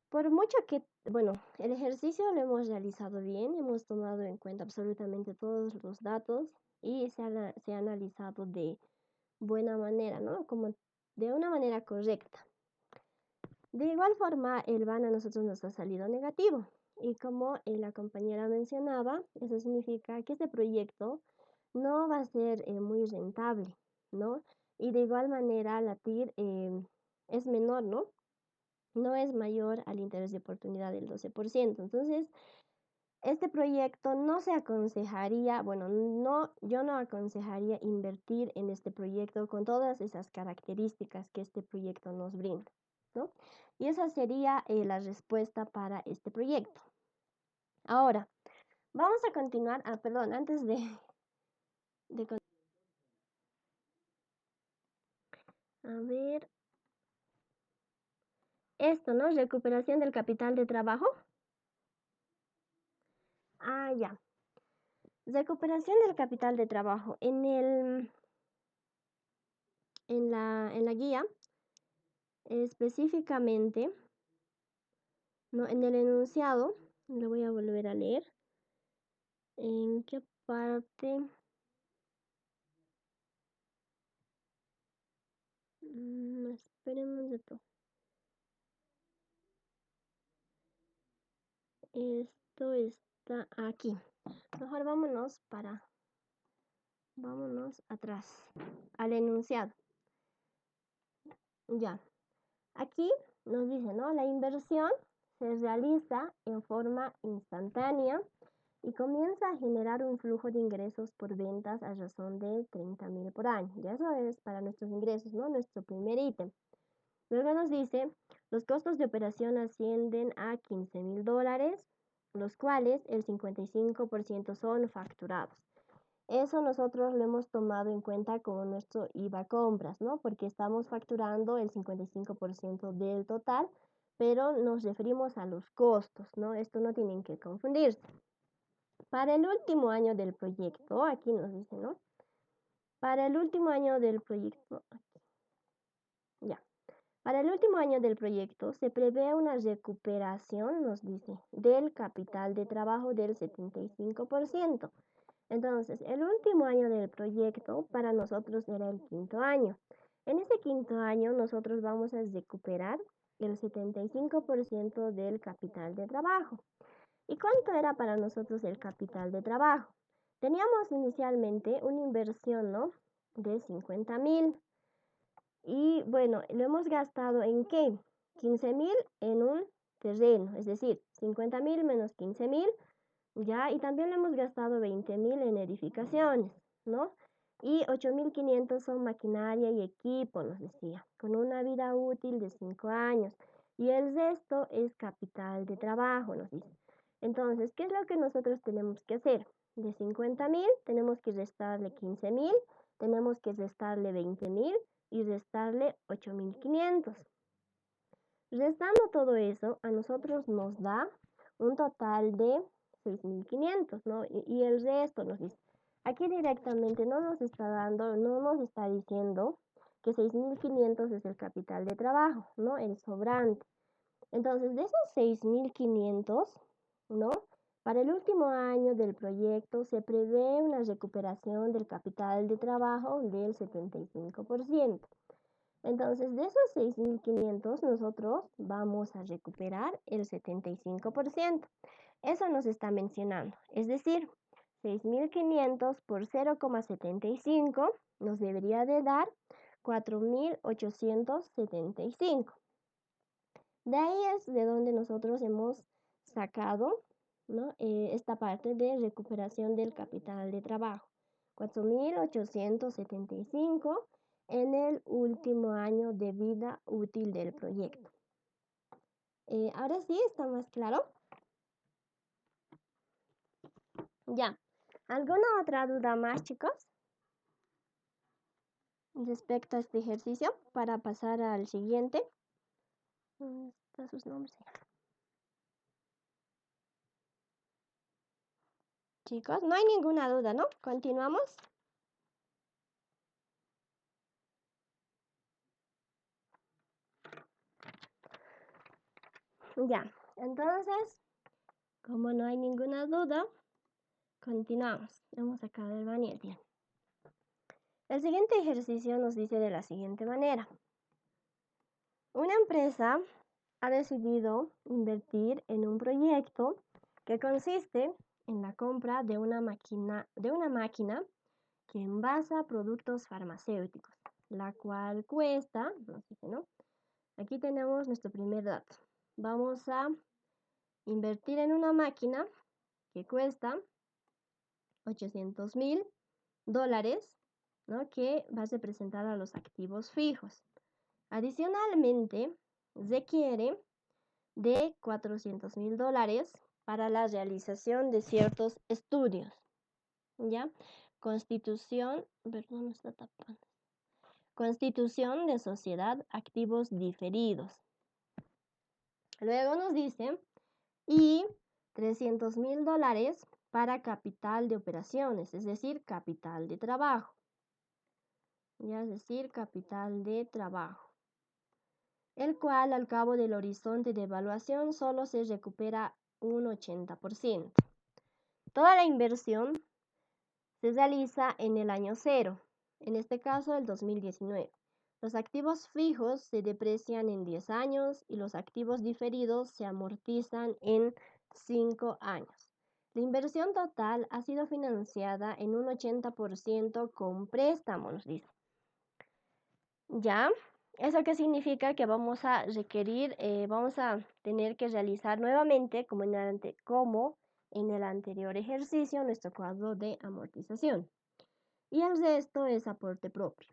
Por mucho que, bueno, el ejercicio lo hemos realizado bien, hemos tomado en cuenta absolutamente todos los datos y se ha analizado de buena manera, ¿no? Como de una manera correcta. De igual forma, el VAN a nosotros nos ha salido negativo. Y como la compañera mencionaba, eso significa que este proyecto no va a ser muy rentable, ¿no? Y de igual manera, la TIR es menor, ¿no? No es mayor al interés de oportunidad del 12%. Entonces, este proyecto no se aconsejaría, bueno, no, yo no aconsejaría invertir en este proyecto con todas esas características que este proyecto nos brinda, ¿no? Y esa sería la respuesta para este proyecto. Ahora, vamos a continuar, perdón, antes a ver, esto, ¿no? Recuperación del capital de trabajo. Ya. Recuperación del capital de trabajo. En la guía, específicamente, ¿no? En el enunciado, lo voy a volver a leer. ¿En qué parte? Esperen un momento. Esto está aquí. Mejor vámonos atrás, al enunciado. Ya. Aquí nos dice, ¿no? La inversión se realiza en forma instantánea y comienza a generar un flujo de ingresos por ventas a razón de 30.000 por año. Ya eso es para nuestros ingresos, ¿no? Nuestro primer ítem. Luego nos dice, los costos de operación ascienden a 15.000 dólares, los cuales el 55% son facturados. Eso nosotros lo hemos tomado en cuenta como nuestro IVA compras, ¿no? Porque estamos facturando el 55% del total, pero nos referimos a los costos, ¿no? Esto no tienen que confundirse. Para el último año del proyecto, aquí nos dice, ¿no? Para el último año del proyecto, aquí, ya. Para el último año del proyecto se prevé una recuperación, nos dice, del capital de trabajo del 75%. Entonces, el último año del proyecto para nosotros era el quinto año. En ese quinto año nosotros vamos a recuperar el 75% del capital de trabajo. ¿Y cuánto era para nosotros el capital de trabajo? Teníamos inicialmente una inversión, ¿no? De 50.000. Y bueno, lo hemos gastado en qué? 15.000 en un terreno, es decir, 50.000 menos 15.000, ya, y también le hemos gastado 20.000 en edificaciones, ¿no? Y 8.500 son maquinaria y equipo, nos decía, con una vida útil de 5 años. Y el resto es capital de trabajo, nos dice. Entonces, ¿qué es lo que nosotros tenemos que hacer? De 50.000 tenemos que restarle 15.000, tenemos que restarle 20.000 y restarle 8.500. Restando todo eso, a nosotros nos da un total de 6.500, ¿no? Y el resto nos dice, aquí directamente no nos está dando, no nos está diciendo que 6.500 es el capital de trabajo, ¿no? El sobrante. Entonces, de esos 6.500, ¿no? Para el último año del proyecto se prevé una recuperación del capital de trabajo del 75%. Entonces, de esos 6.500, nosotros vamos a recuperar el 75%. Eso nos está mencionando. Es decir, 6.500 por 0,75 nos debería de dar 4.875. De ahí es de donde nosotros hemos sacado, ¿no? Esta parte de recuperación del capital de trabajo. 4.875 en el último año de vida útil del proyecto. Ahora sí, ¿está más claro? Ya. ¿Alguna otra duda más, chicos? respecto a este ejercicio para pasar al siguiente. ¿Dónde están sus nombres? Chicos, no hay ninguna duda, ¿no? Continuamos. Ya, entonces, como no hay ninguna duda, continuamos. Vamos a acabar el baño y el tiempo. El siguiente ejercicio nos dice de la siguiente manera. Una empresa ha decidido invertir en un proyecto que consiste en la compra de una máquina que envasa productos farmacéuticos, la cual cuesta, nos dice, ¿no? Aquí tenemos nuestro primer dato. Vamos a invertir en una máquina que cuesta $800,000, ¿no? Que va a representar a los activos fijos. Adicionalmente, requiere de $400,000 para la realización de ciertos estudios. ¿Ya? Constitución de sociedad, activos diferidos. Luego nos dice, y $300,000 para capital de operaciones, es decir, capital de trabajo. Ya, es decir, capital de trabajo, el cual al cabo del horizonte de evaluación solo se recupera un 80%. Toda la inversión se realiza en el año 0, en este caso el 2019. Los activos fijos se deprecian en 10 años y los activos diferidos se amortizan en 5 años. La inversión total ha sido financiada en un 80% con préstamos, dice. ¿Ya? ¿Eso qué significa? Que vamos a requerir, vamos a tener que realizar nuevamente, como en el anterior ejercicio, nuestro cuadro de amortización. Y el resto es aporte propio.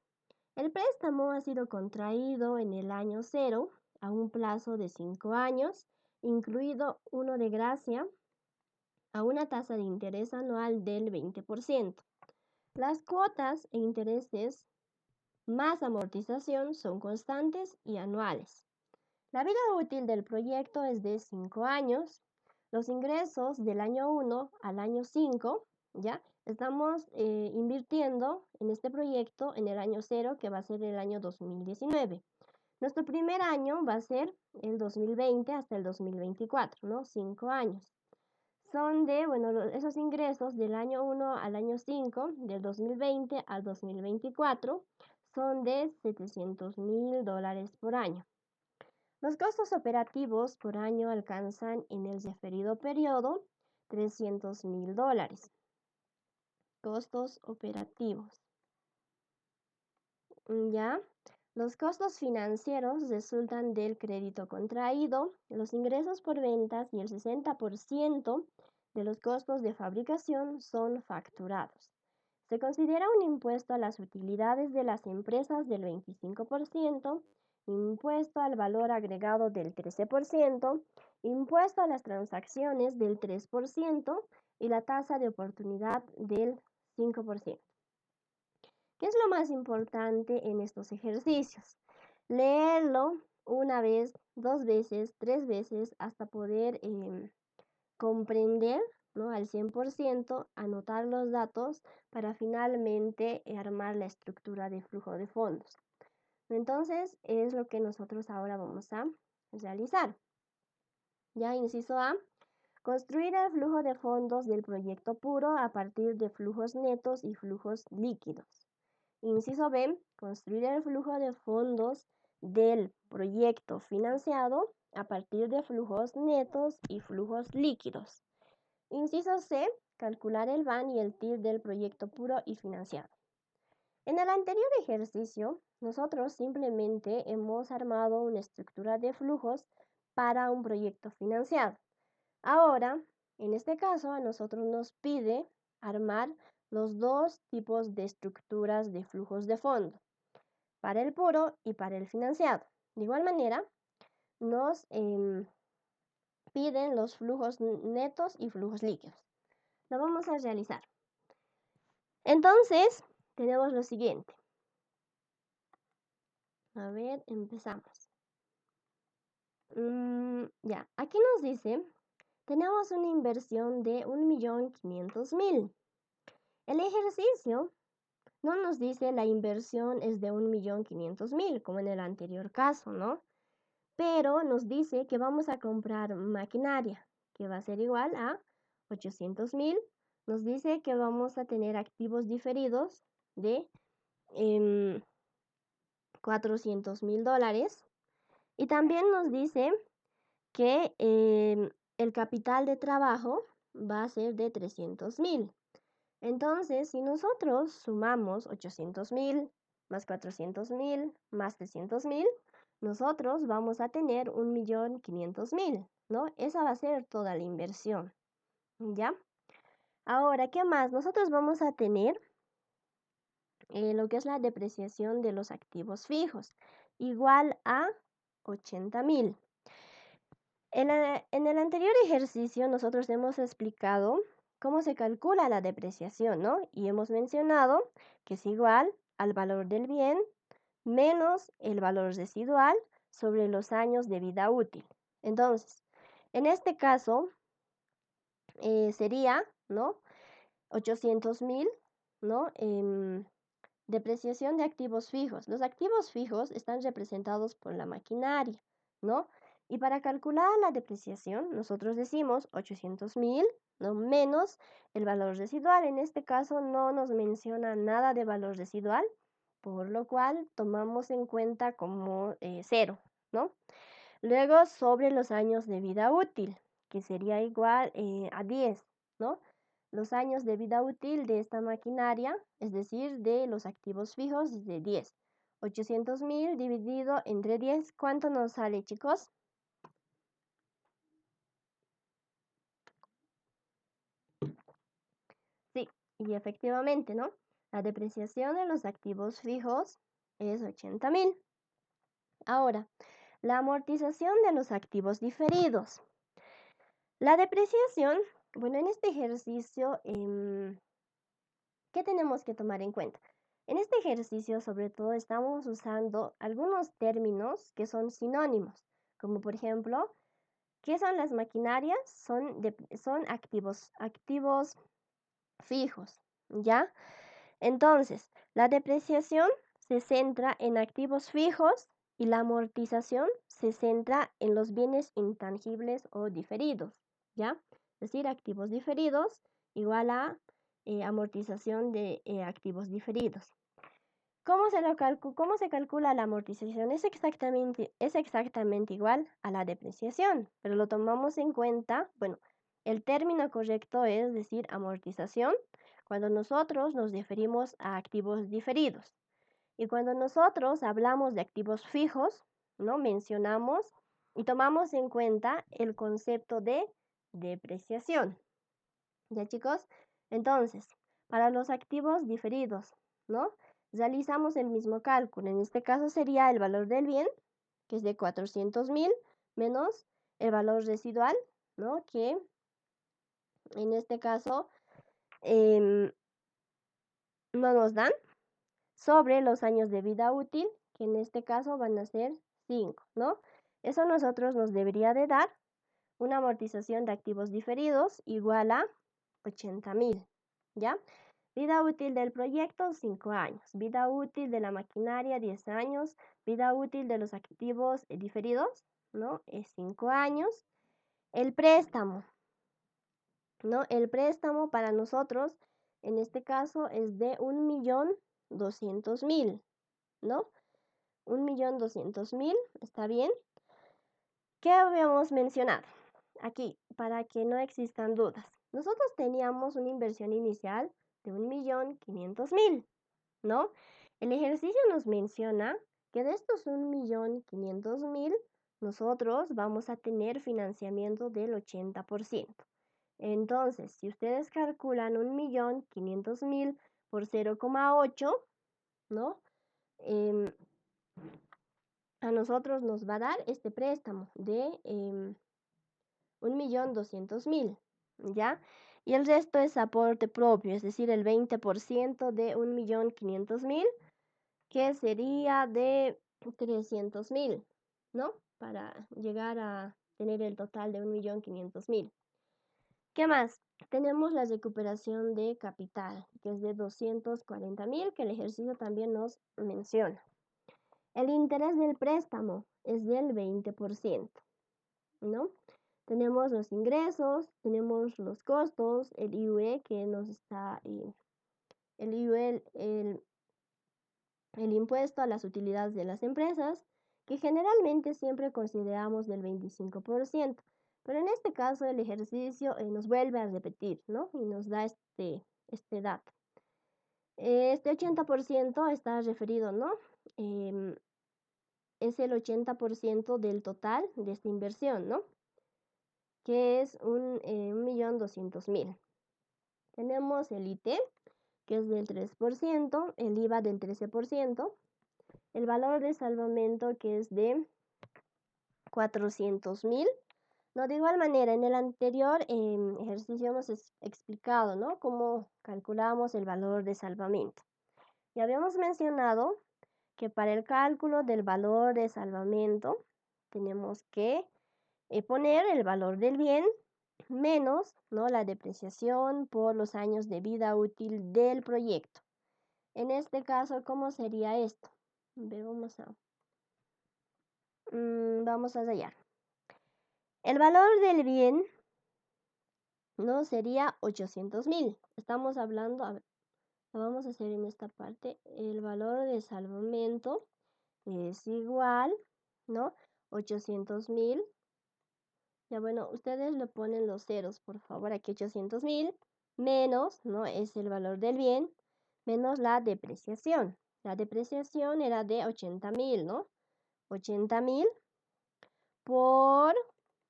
El préstamo ha sido contraído en el año 0 a un plazo de 5 años, incluido uno de gracia, a una tasa de interés anual del 20%. Las cuotas e intereses más amortización son constantes y anuales. La vida útil del proyecto es de 5 años. Los ingresos del año 1 al año 5, ¿ya? Estamos invirtiendo en este proyecto en el año 0, que va a ser el año 2019. Nuestro primer año va a ser el 2020 hasta el 2024, ¿no? 5 años. Son de, esos ingresos del año 1 al año 5, del 2020 al 2024, son de $700,000 por año. Los costos operativos por año alcanzan en el referido periodo $300,000. Costos operativos. ¿Ya? Los costos financieros resultan del crédito contraído, los ingresos por ventas y el 60% de los costos de fabricación son facturados. Se considera un impuesto a las utilidades de las empresas del 25%, impuesto al valor agregado del 13%, impuesto a las transacciones del 3% y la tasa de oportunidad del 5%. ¿Qué es lo más importante en estos ejercicios? Leerlo una vez, 2 veces, 3 veces, hasta poder comprender, ¿no? Al 100%, anotar los datos para finalmente armar la estructura de flujo de fondos. Entonces, es lo que nosotros ahora vamos a realizar. Ya, inciso A, construir el flujo de fondos del proyecto puro a partir de flujos netos y flujos líquidos. Inciso B, construir el flujo de fondos del proyecto financiado a partir de flujos netos y flujos líquidos. Inciso C, calcular el VAN y el TIR del proyecto puro y financiado. En el anterior ejercicio, nosotros simplemente hemos armado una estructura de flujos para un proyecto financiado. Ahora, en este caso, a nosotros nos pide armar los dos tipos de estructuras de flujos de fondo, para el puro y para el financiado. De igual manera, nos piden los flujos netos y flujos líquidos. Lo vamos a realizar. Entonces, tenemos lo siguiente. A ver, empezamos. Ya, aquí nos dice, tenemos una inversión de 1.500.000. El ejercicio no nos dice la inversión es de 1.500.000, como en el anterior caso, ¿no? Pero nos dice que vamos a comprar maquinaria, que va a ser igual a 800.000. Nos dice que vamos a tener activos diferidos de 400.000 dólares. Y también nos dice que el capital de trabajo va a ser de 300.000. Entonces, si nosotros sumamos 800.000 más 400.000 más 300.000, nosotros vamos a tener 1.500.000, ¿no? Esa va a ser toda la inversión, ¿ya? Ahora, ¿qué más? Nosotros vamos a tener lo que es la depreciación de los activos fijos, igual a 80.000. En el anterior ejercicio nosotros hemos explicado cómo se calcula la depreciación, ¿no? Y hemos mencionado que es igual al valor del bien menos el valor residual sobre los años de vida útil. Entonces, en este caso sería, ¿no? 800.000, ¿no? Depreciación de activos fijos. Los activos fijos están representados por la maquinaria, ¿no? Y para calcular la depreciación, nosotros decimos 800.000, ¿no? Menos el valor residual. En este caso no nos menciona nada de valor residual, por lo cual tomamos en cuenta como 0, ¿no? Luego sobre los años de vida útil, que sería igual a 10, ¿no? Los años de vida útil de esta maquinaria, es decir, de los activos fijos, es de 10. 800.000 dividido entre 10, ¿cuánto nos sale, chicos? Sí, y efectivamente, ¿no? La depreciación de los activos fijos es 80.000. Ahora, la amortización de los activos diferidos. La depreciación, bueno, en este ejercicio, ¿qué tenemos que tomar en cuenta? En este ejercicio, sobre todo, estamos usando algunos términos que son sinónimos, como por ejemplo, ¿qué son las maquinarias? Son activos fijos, ¿ya? Entonces, la depreciación se centra en activos fijos y la amortización se centra en los bienes intangibles o diferidos, ¿ya? Es decir, activos diferidos igual a amortización de activos diferidos. ¿Cómo se calcula la amortización? Es exactamente igual a la depreciación, pero lo tomamos en cuenta, bueno, el término correcto es decir amortización cuando nosotros nos referimos a activos diferidos. Y cuando nosotros hablamos de activos fijos, ¿no? Mencionamos y tomamos en cuenta el concepto de depreciación. ¿Ya, chicos? Entonces, para los activos diferidos, ¿no? Realizamos el mismo cálculo. En este caso sería el valor del bien, que es de 400.000, menos el valor residual, ¿no? Que en este caso no nos dan, sobre los años de vida útil, que en este caso van a ser 5, ¿no? Eso a nosotros nos debería de dar una amortización de activos diferidos igual a 80.000, ¿ya? Vida útil del proyecto, 5 años. Vida útil de la maquinaria, 10 años. Vida útil de los activos diferidos, ¿no? Es 5 años. El préstamo, ¿no? El préstamo para nosotros, en este caso, es de 1.200.000, ¿no? 1.200.000, ¿está bien? ¿Qué habíamos mencionado? Aquí, para que no existan dudas. Nosotros teníamos una inversión inicial de 1.500.000, ¿no? El ejercicio nos menciona que de estos 1.500.000, nosotros vamos a tener financiamiento del 80%. Entonces, si ustedes calculan 1.500.000 por 0,8, ¿no? A nosotros nos va a dar este préstamo de 1.200.000, ¿ya? Y el resto es aporte propio, es decir, el 20% de 1.500.000, que sería de 300.000, ¿no? Para llegar a tener el total de 1.500.000. ¿Qué más? Tenemos la recuperación de capital, que es de 240.000, que el ejercicio también nos menciona. El interés del préstamo es del 20%, ¿no? Tenemos los ingresos, tenemos los costos, el IUE que nos está, el IUE, el impuesto a las utilidades de las empresas, que generalmente siempre consideramos del 25%, pero en este caso el ejercicio nos vuelve a repetir, ¿no? Y nos da este dato. Este 80% está referido, ¿no? Es el 80% del total de esta inversión, ¿no? Que es 1.200.000. Tenemos el IT, que es del 3%, el IVA del 13%, el valor de salvamento, que es de 400.000. No, de igual manera, en el anterior ejercicio hemos explicado, ¿no? Cómo calculamos el valor de salvamento. Y habíamos mencionado que para el cálculo del valor de salvamento tenemos que poner el valor del bien menos, ¿no?, la depreciación por los años de vida útil del proyecto. En este caso, ¿cómo sería esto? Vamos a hallar. El valor del bien, ¿no?, sería 800.000. Estamos hablando, a ver, lo vamos a hacer en esta parte. El valor de salvamento es igual, ¿no? 800.000. Ya bueno, ustedes le ponen los ceros, por favor, aquí 800.000 menos, ¿no?, es el valor del bien, menos la depreciación. La depreciación era de 80.000, ¿no? 80.000 por,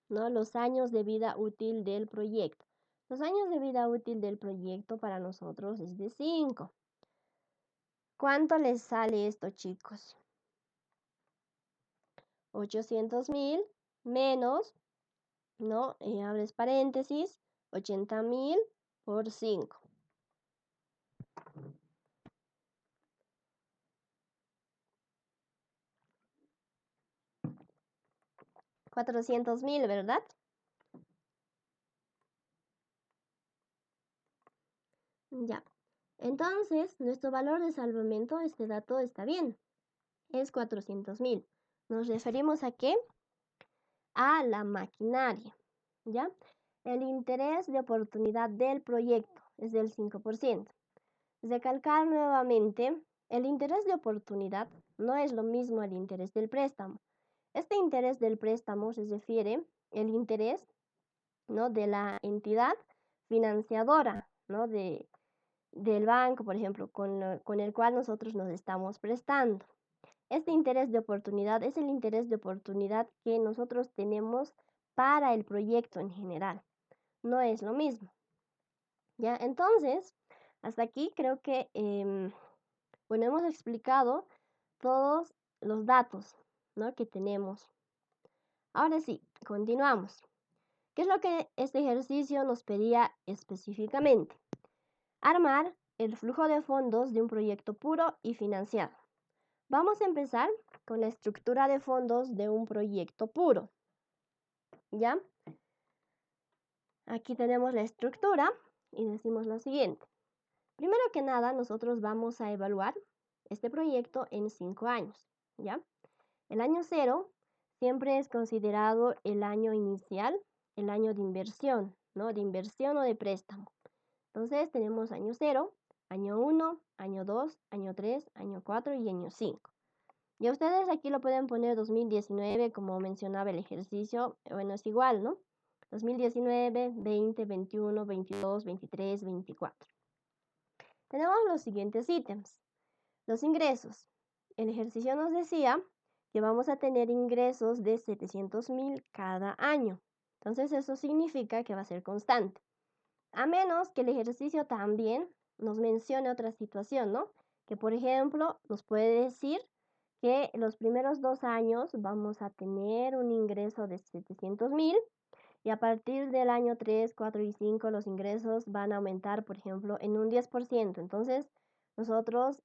¿no?, los años de vida útil del proyecto. Los años de vida útil del proyecto para nosotros es de 5. ¿Cuánto les sale esto, chicos? 800.000 menos, ¿no? Abres paréntesis, 80.000 por 5. 400.000, ¿verdad? Ya. Entonces, nuestro valor de salvamento, este dato está bien. Es 400.000. ¿Nos referimos a qué? A la maquinaria, ¿ya? El interés de oportunidad del proyecto es del 5%. Recalcar nuevamente, el interés de oportunidad no es lo mismo al interés del préstamo. Este interés del préstamo se refiere al interés, ¿no?, de la entidad financiadora, ¿no?, del banco, por ejemplo, con el cual nosotros nos estamos prestando. Este interés de oportunidad es el interés de oportunidad que nosotros tenemos para el proyecto en general. No es lo mismo. ¿Ya? Entonces, hasta aquí creo que, bueno, hemos explicado todos los datos, ¿no?, que tenemos. Ahora sí, continuamos. ¿Qué es lo que este ejercicio nos pedía específicamente? Armar el flujo de fondos de un proyecto puro y financiado. Vamos a empezar con la estructura de fondos de un proyecto puro. ¿Ya? Aquí tenemos la estructura y decimos lo siguiente. Primero que nada, nosotros vamos a evaluar este proyecto en 5 años. ¿Ya? El año 0 siempre es considerado el año inicial, el año de inversión, ¿no? De inversión o de préstamo. Entonces tenemos año 0, año 1, año 2, año 3, año 4 y año 5. Y ustedes aquí lo pueden poner 2019, como mencionaba el ejercicio. Bueno, es igual, ¿no? 2019, 20, 21, 22, 23, 24. Tenemos los siguientes ítems. Los ingresos. El ejercicio nos decía que vamos a tener ingresos de 700.000 cada año. Entonces eso significa que va a ser constante. A menos que el ejercicio también nos mencione otra situación, ¿no? Que por ejemplo nos puede decir que los primeros 2 años vamos a tener un ingreso de 700.000 y a partir del año 3, 4 y 5 los ingresos van a aumentar, por ejemplo, en un 10%. Entonces nosotros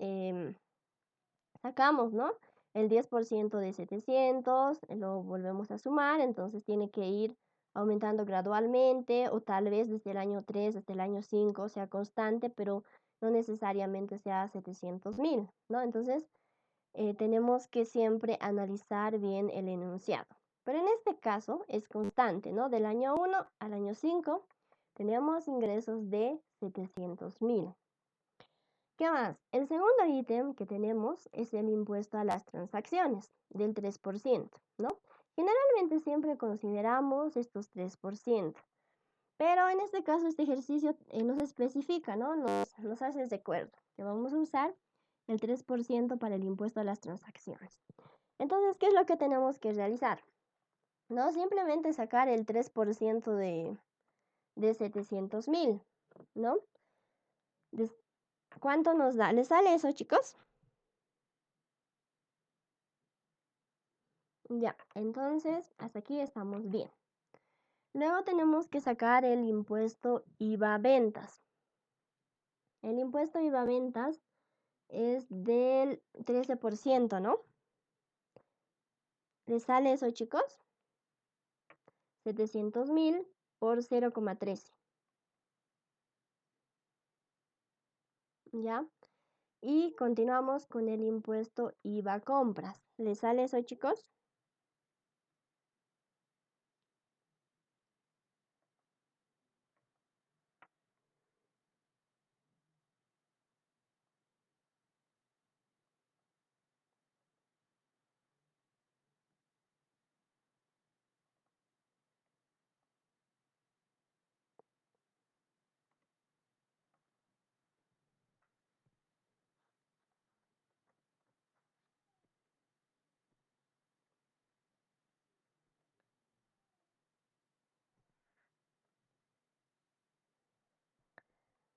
sacamos, ¿no?, el 10% de 700, lo volvemos a sumar, entonces tiene que ir aumentando gradualmente o tal vez desde el año 3 hasta el año 5 sea constante, pero no necesariamente sea 700.000, ¿no? Entonces, tenemos que siempre analizar bien el enunciado. Pero en este caso es constante, ¿no? Del año 1 al año 5 tenemos ingresos de 700.000. ¿Qué más? El segundo ítem que tenemos es el impuesto a las transacciones del 3%, ¿no? Generalmente siempre consideramos estos 3%, pero en este caso este ejercicio nos especifica, ¿no? Nos hace recuerdo que vamos a usar el 3% para el impuesto a las transacciones. Entonces, ¿qué es lo que tenemos que realizar? No simplemente sacar el 3% de 700.000, ¿no? ¿Cuánto nos da? ¿Les sale eso, chicos? Ya, entonces hasta aquí estamos bien. Luego tenemos que sacar el impuesto IVA ventas. El impuesto IVA ventas es del 13%, ¿no? ¿Les sale eso, chicos? 700.000 por 0,13. ¿Ya? Y continuamos con el impuesto IVA compras. ¿Les sale eso, chicos?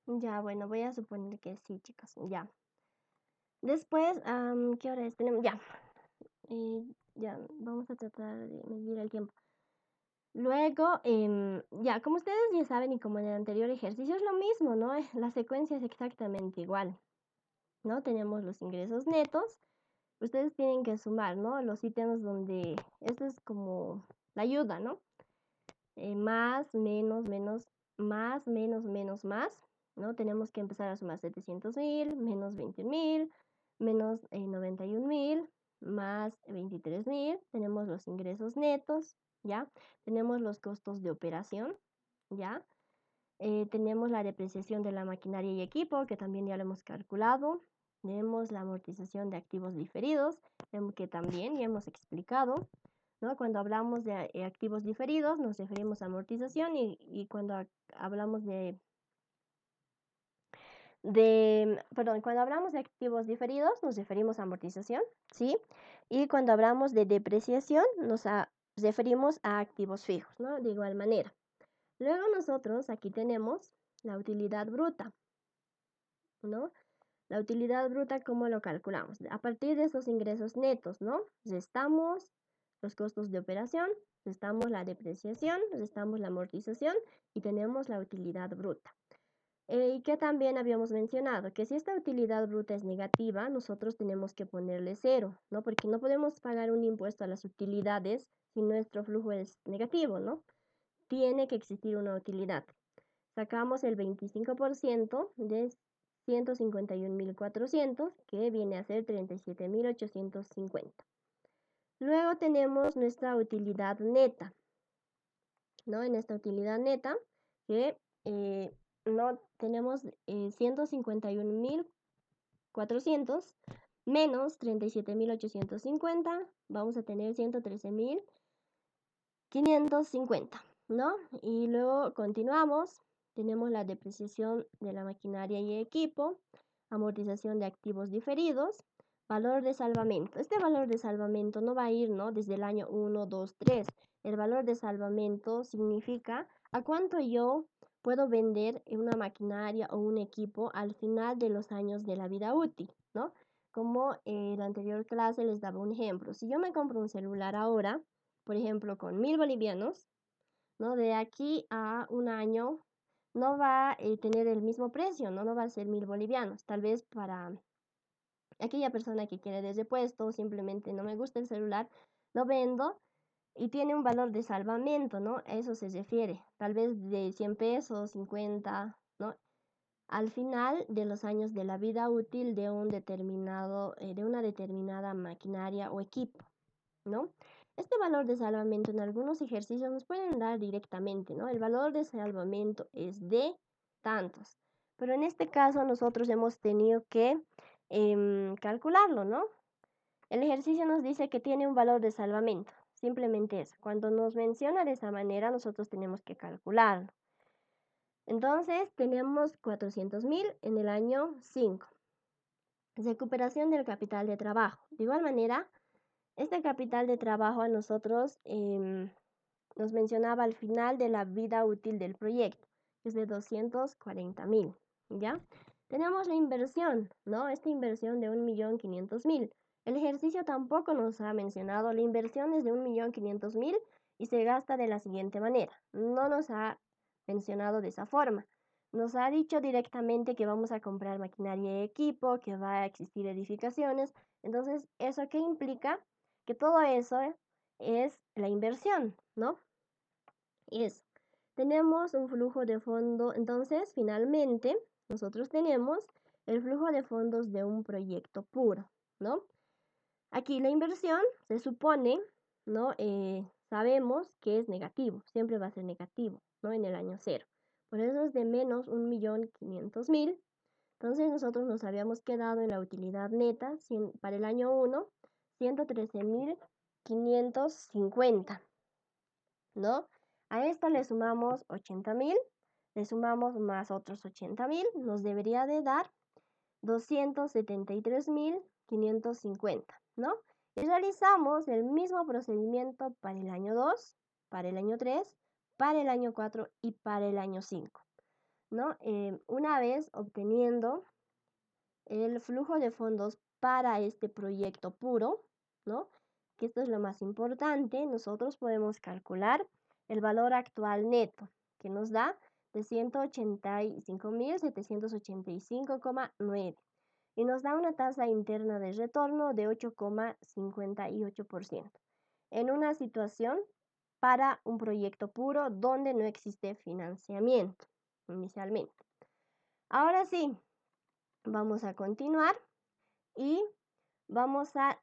Ya, bueno, voy a suponer que sí, chicos. Ya. Después, ¿qué hora es? Tenemos, ya. Ya, vamos a tratar de medir el tiempo. Luego, ya, como ustedes ya saben y como en el anterior ejercicio es lo mismo, ¿no? La secuencia es exactamente igual, ¿no? Tenemos los ingresos netos. Ustedes tienen que sumar, ¿no? Los ítems donde, esto es como la ayuda, ¿no? Más, menos, menos, más, menos, menos, más, ¿no? Tenemos que empezar a sumar 700.000, menos 21.000, menos 91.000, más 23.000. Tenemos los ingresos netos, ¿ya? Tenemos los costos de operación, ¿ya? Tenemos la depreciación de la maquinaria y equipo, que también ya lo hemos calculado. Tenemos la amortización de activos diferidos, que también ya hemos explicado. ¿No? Cuando hablamos de activos diferidos nos referimos a amortización y cuando hablamos perdón, cuando hablamos de activos diferidos nos referimos a amortización, ¿sí? Y cuando hablamos de depreciación nos referimos a activos fijos, ¿no? De igual manera. Luego nosotros aquí tenemos la utilidad bruta, ¿no? La utilidad bruta, ¿cómo lo calculamos? A partir de esos ingresos netos, ¿no? Restamos los costos de operación, restamos la depreciación, restamos la amortización y tenemos la utilidad bruta. Y que también habíamos mencionado que si esta utilidad bruta es negativa, nosotros tenemos que ponerle 0, ¿no? Porque no podemos pagar un impuesto a las utilidades si nuestro flujo es negativo, ¿no? Tiene que existir una utilidad. Sacamos el 25% de 151.400, que viene a ser 37.850. Luego tenemos nuestra utilidad neta, ¿no? En esta utilidad neta, que no tenemos 151.400 menos 37.850, vamos a tener 113.550, ¿no? Y luego continuamos. Tenemos la depreciación de la maquinaria y equipo, amortización de activos diferidos, valor de salvamento. Este valor de salvamento no va a ir, ¿no? Desde el año 1, 2, 3. El valor de salvamento significa a cuánto yo puedo vender una maquinaria o un equipo al final de los años de la vida útil, ¿no? Como en la anterior clase les daba un ejemplo. Si yo me compro un celular ahora, por ejemplo, con 1.000 bolivianos, ¿no? De aquí a un año no va a tener el mismo precio, ¿no? No va a ser 1.000 bolivianos. Tal vez para Aquella persona que quiere de repuesto, simplemente no me gusta el celular, lo vendo y tiene un valor de salvamento, ¿no? A eso se refiere, tal vez de 100 pesos, 50, ¿no? Al final de los años de la vida útil de de una determinada maquinaria o equipo, ¿no? Este valor de salvamento en algunos ejercicios nos pueden dar directamente, ¿no? El valor de salvamento es de tantos, pero en este caso nosotros hemos tenido que calcularlo, ¿no? El ejercicio nos dice que tiene un valor de salvamento, simplemente eso. Cuando nos menciona de esa manera, nosotros tenemos que calcularlo. Entonces, tenemos 400.000 en el año 5. Recuperación del capital de trabajo. De igual manera, este capital de trabajo a nosotros nos mencionaba al final de la vida útil del proyecto, que es de 240.000, ¿ya? Tenemos la inversión, ¿no? Esta inversión de 1.500.000. El ejercicio tampoco nos ha mencionado, la inversión es de 1.500.000 y se gasta de la siguiente manera. No nos ha mencionado de esa forma. Nos ha dicho directamente que vamos a comprar maquinaria y equipo, que va a existir edificaciones. Entonces, ¿eso qué implica? Que todo eso es la inversión, ¿no? Y eso. Tenemos un flujo de fondo, entonces finalmente nosotros tenemos el flujo de fondos de un proyecto puro, ¿no? Aquí la inversión se supone, ¿no? Sabemos que es negativo, siempre va a ser negativo, ¿no? En el año 0. Por eso es de menos 1.500.000. Entonces nosotros nos habíamos quedado en la utilidad neta para el año 1, 113.550, ¿no? A esto le sumamos 80.000, le sumamos más otros 80.000, nos debería de dar 273.550, ¿no? Y realizamos el mismo procedimiento para el año 2, para el año 3, para el año 4 y para el año 5, ¿no? Una vez obteniendo el flujo de fondos para este proyecto puro, ¿no? Que esto es lo más importante, nosotros podemos calcular el valor actual neto, que nos da de 185.785,9 y nos da una tasa interna de retorno de 8,58% en una situación para un proyecto puro donde no existe financiamiento inicialmente. Ahora sí, vamos a continuar y vamos a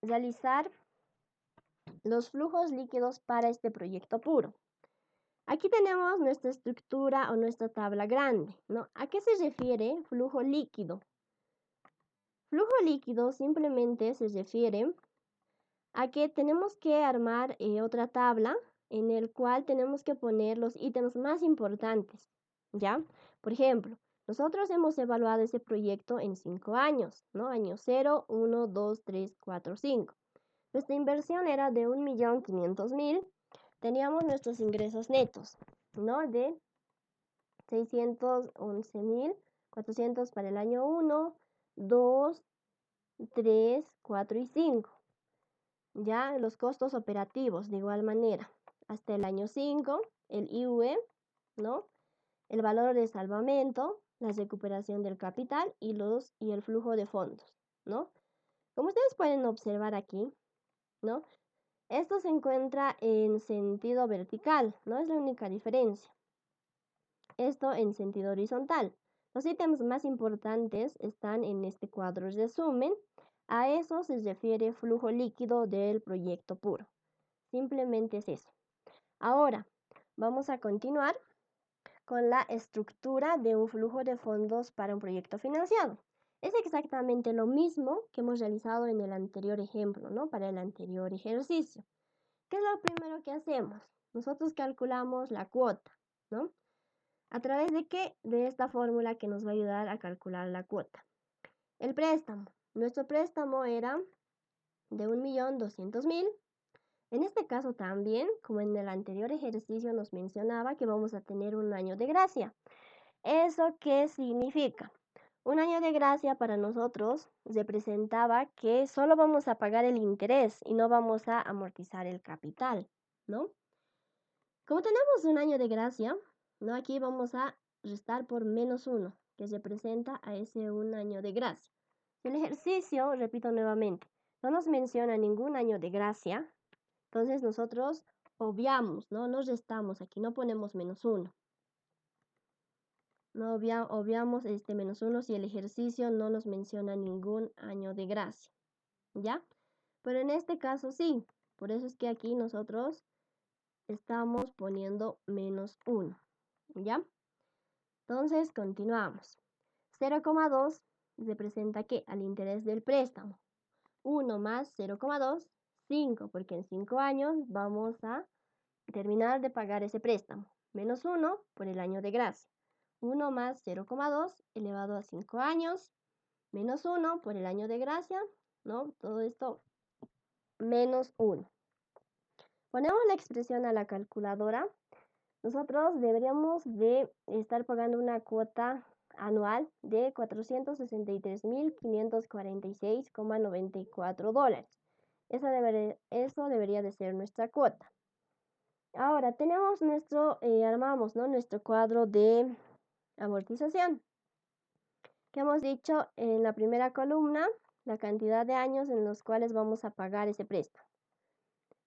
realizar los flujos líquidos para este proyecto puro. Aquí tenemos nuestra estructura o nuestra tabla grande, ¿no? ¿A qué se refiere flujo líquido? Flujo líquido simplemente se refiere a que tenemos que armar otra tabla en el cual tenemos que poner los ítems más importantes, ¿ya? Por ejemplo, nosotros hemos evaluado ese proyecto en 5 años, ¿no? Año 0, 1, 2, 3, 4, 5. Nuestra inversión era de 1.500.000. Teníamos nuestros ingresos netos, ¿no? De 611.400 para el año 1, 2, 3, 4 y 5. Ya los costos operativos de igual manera. Hasta el año 5, el IUE, ¿no? El valor de salvamento, la recuperación del capital y el flujo de fondos, ¿no? Como ustedes pueden observar aquí, ¿no? Esto se encuentra en sentido vertical, no es la única diferencia. Esto en sentido horizontal. Los ítems más importantes están en este cuadro resumen. A eso se refiere flujo líquido del proyecto puro. Simplemente es eso. Ahora, vamos a continuar con la estructura de un flujo de fondos para un proyecto financiado. Es exactamente lo mismo que hemos realizado en el anterior ejemplo, ¿no? Para el anterior ejercicio. ¿Qué es lo primero que hacemos? Nosotros calculamos la cuota, ¿no? ¿A través de qué? De esta fórmula que nos va a ayudar a calcular la cuota. El préstamo. Nuestro préstamo era de 1.200.000. En este caso también, como en el anterior ejercicio nos mencionaba que vamos a tener un año de gracia. ¿Eso qué significa? Un año de gracia para nosotros representaba que solo vamos a pagar el interés y no vamos a amortizar el capital, ¿no? Como tenemos un año de gracia, ¿no? Aquí vamos a restar por -1, que representa a ese un año de gracia. El ejercicio, repito nuevamente, no nos menciona ningún año de gracia, entonces nosotros obviamos, ¿no? Nos restamos aquí, no ponemos -1. No obviamos este -1 si el ejercicio no nos menciona ningún año de gracia, ¿ya? Pero en este caso sí, por eso es que aquí nosotros estamos poniendo -1, ¿ya? Entonces continuamos. 0,2 representa ¿qué? Al interés del préstamo. 1 más 0,2, 5, porque en 5 años vamos a terminar de pagar ese préstamo. -1 por el año de gracia. 1 más 0,2 elevado a 5 años, -1 por el año de gracia, ¿no? Todo esto -1. Ponemos la expresión a la calculadora. Nosotros deberíamos de estar pagando una cuota anual de $463,546,94. Eso debería de ser nuestra cuota. Ahora tenemos armamos, ¿no? Nuestro cuadro de amortización. Que hemos dicho en la primera columna, la cantidad de años en los cuales vamos a pagar ese préstamo.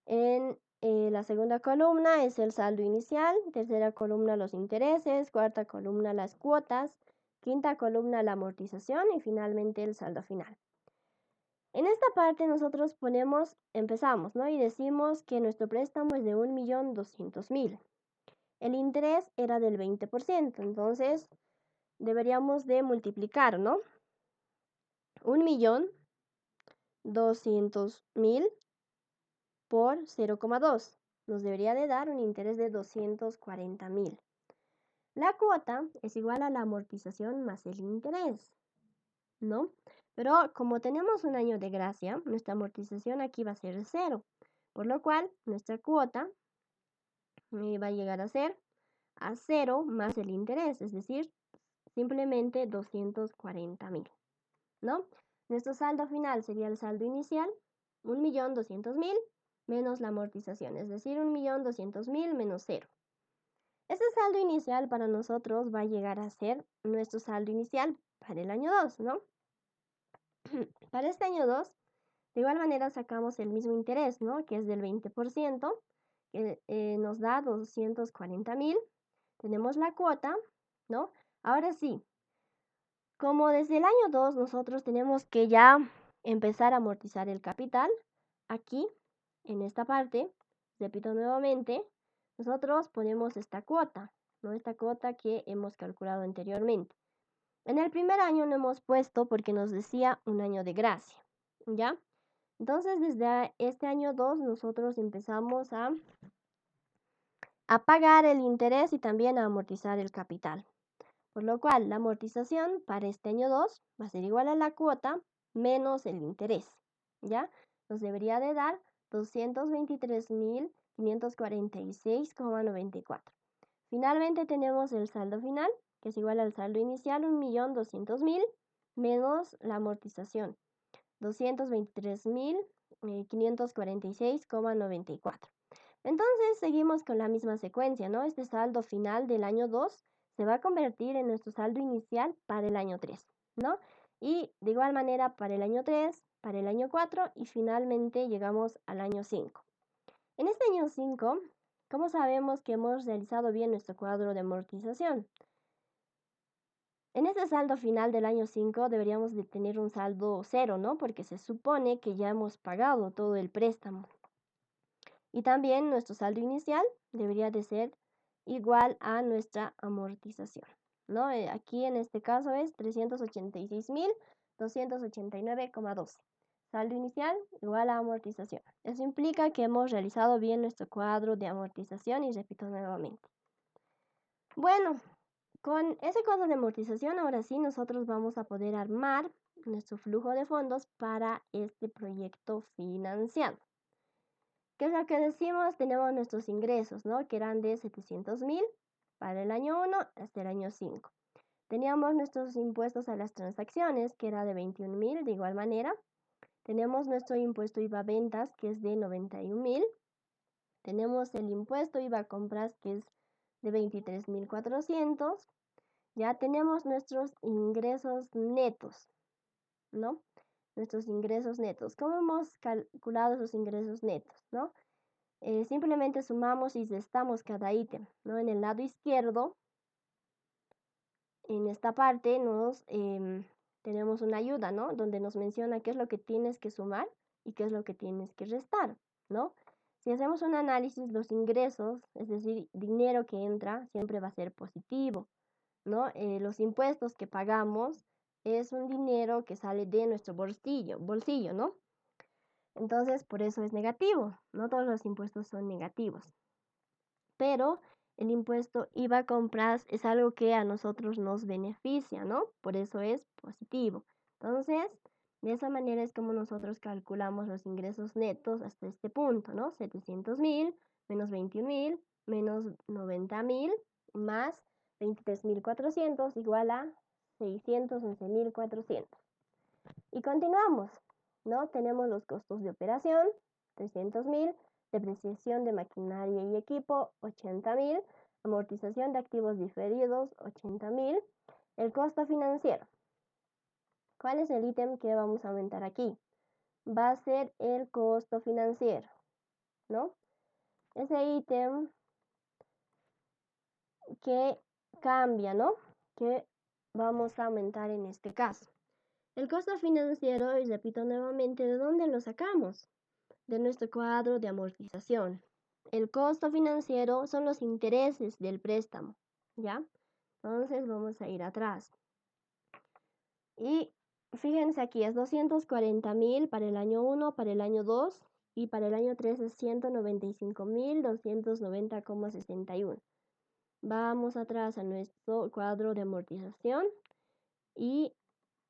En la segunda columna es el saldo inicial, tercera columna los intereses, cuarta columna las cuotas, quinta columna la amortización y finalmente el saldo final. En esta parte nosotros empezamos, ¿no? Y decimos que nuestro préstamo es de 1.200.000. El interés era del 20%, entonces deberíamos de multiplicar, ¿no? 1.200.000 por 0,2. Nos debería de dar un interés de 240.000. La cuota es igual a la amortización más el interés, ¿no? Pero como tenemos un año de gracia, nuestra amortización aquí va a ser 0, por lo cual nuestra cuota va a llegar a ser a 0 más el interés, es decir, simplemente 240.000, ¿no? Nuestro saldo final sería el saldo inicial, 1.200.000 menos la amortización, es decir, 1.200.000 menos 0. Este saldo inicial para nosotros va a llegar a ser nuestro saldo inicial para el año 2, ¿no? Para este año 2, de igual manera sacamos el mismo interés, ¿no? Que es del 20%, que nos da 240.000. Tenemos la cuota, ¿no? Ahora sí, como desde el año 2 nosotros tenemos que ya empezar a amortizar el capital, aquí, en esta parte, repito nuevamente, nosotros ponemos esta cuota, ¿no? Esta cuota que hemos calculado anteriormente. En el primer año no hemos puesto porque nos decía un año de gracia, ¿ya? Entonces, desde este año 2 nosotros empezamos a pagar el interés y también a amortizar el capital. Por lo cual, la amortización para este año 2 va a ser igual a la cuota menos el interés, ¿ya? Nos debería de dar 223.546,94. Finalmente tenemos el saldo final, que es igual al saldo inicial, 1.200.000 menos la amortización, 223.546,94. Entonces seguimos con la misma secuencia, ¿no? Este saldo final del año 2 se va a convertir en nuestro saldo inicial para el año 3, ¿no? Y de igual manera para el año 3, para el año 4 y finalmente llegamos al año 5. En este año 5, ¿cómo sabemos que hemos realizado bien nuestro cuadro de amortización? En este saldo final del año 5 deberíamos de tener un saldo 0, ¿no? Porque se supone que ya hemos pagado todo el préstamo. Y también nuestro saldo inicial debería de ser igual a nuestra amortización, ¿no? Aquí en este caso es 386.289,12. Saldo inicial igual a amortización. Eso implica que hemos realizado bien nuestro cuadro de amortización y repito nuevamente. Bueno, con ese cuadro de amortización ahora sí nosotros vamos a poder armar nuestro flujo de fondos para este proyecto financiado. ¿Qué es lo que decimos? Tenemos nuestros ingresos, ¿no? Que eran de 700.000 para el año 1 hasta el año 5. Teníamos nuestros impuestos a las transacciones, que era de 21.000, de igual manera. Tenemos nuestro impuesto IVA ventas, que es de 91.000. Tenemos el impuesto IVA compras, que es de 23.400. Ya tenemos nuestros ingresos netos, ¿no? Nuestros ingresos netos. ¿Cómo hemos calculado esos ingresos netos, no? Simplemente sumamos y restamos cada ítem, ¿no? En el lado izquierdo, en esta parte, tenemos una ayuda, ¿no? Donde nos menciona qué es lo que tienes que sumar y qué es lo que tienes que restar, ¿no? Si hacemos un análisis, los ingresos, es decir, dinero que entra, siempre va a ser positivo, ¿no? Los impuestos que pagamos es un dinero que sale de nuestro bolsillo, ¿no? Entonces, por eso es negativo. No todos los impuestos son negativos. Pero el impuesto IVA a compras es algo que a nosotros nos beneficia, ¿no? Por eso es positivo. Entonces, de esa manera es como nosotros calculamos los ingresos netos hasta este punto, ¿no? 700.000 menos 21.000 menos 90.000 más 23.400 igual a 611.400. Y continuamos, ¿no? Tenemos los costos de operación, 300.000, depreciación de maquinaria y equipo, 80.000, amortización de activos diferidos, 80.000, el costo financiero. ¿Cuál es el ítem que vamos a aumentar aquí? Va a ser el costo financiero, ¿no? Ese ítem que cambia, ¿no? Que vamos a aumentar en este caso. El costo financiero, y repito nuevamente, ¿de dónde lo sacamos? De nuestro cuadro de amortización. El costo financiero son los intereses del préstamo, ¿ya? Entonces vamos a ir atrás. Y fíjense aquí, es 240.000 para el año 1, para el año 2 y para el año 3 es 195.290,61. Vamos atrás a nuestro cuadro de amortización y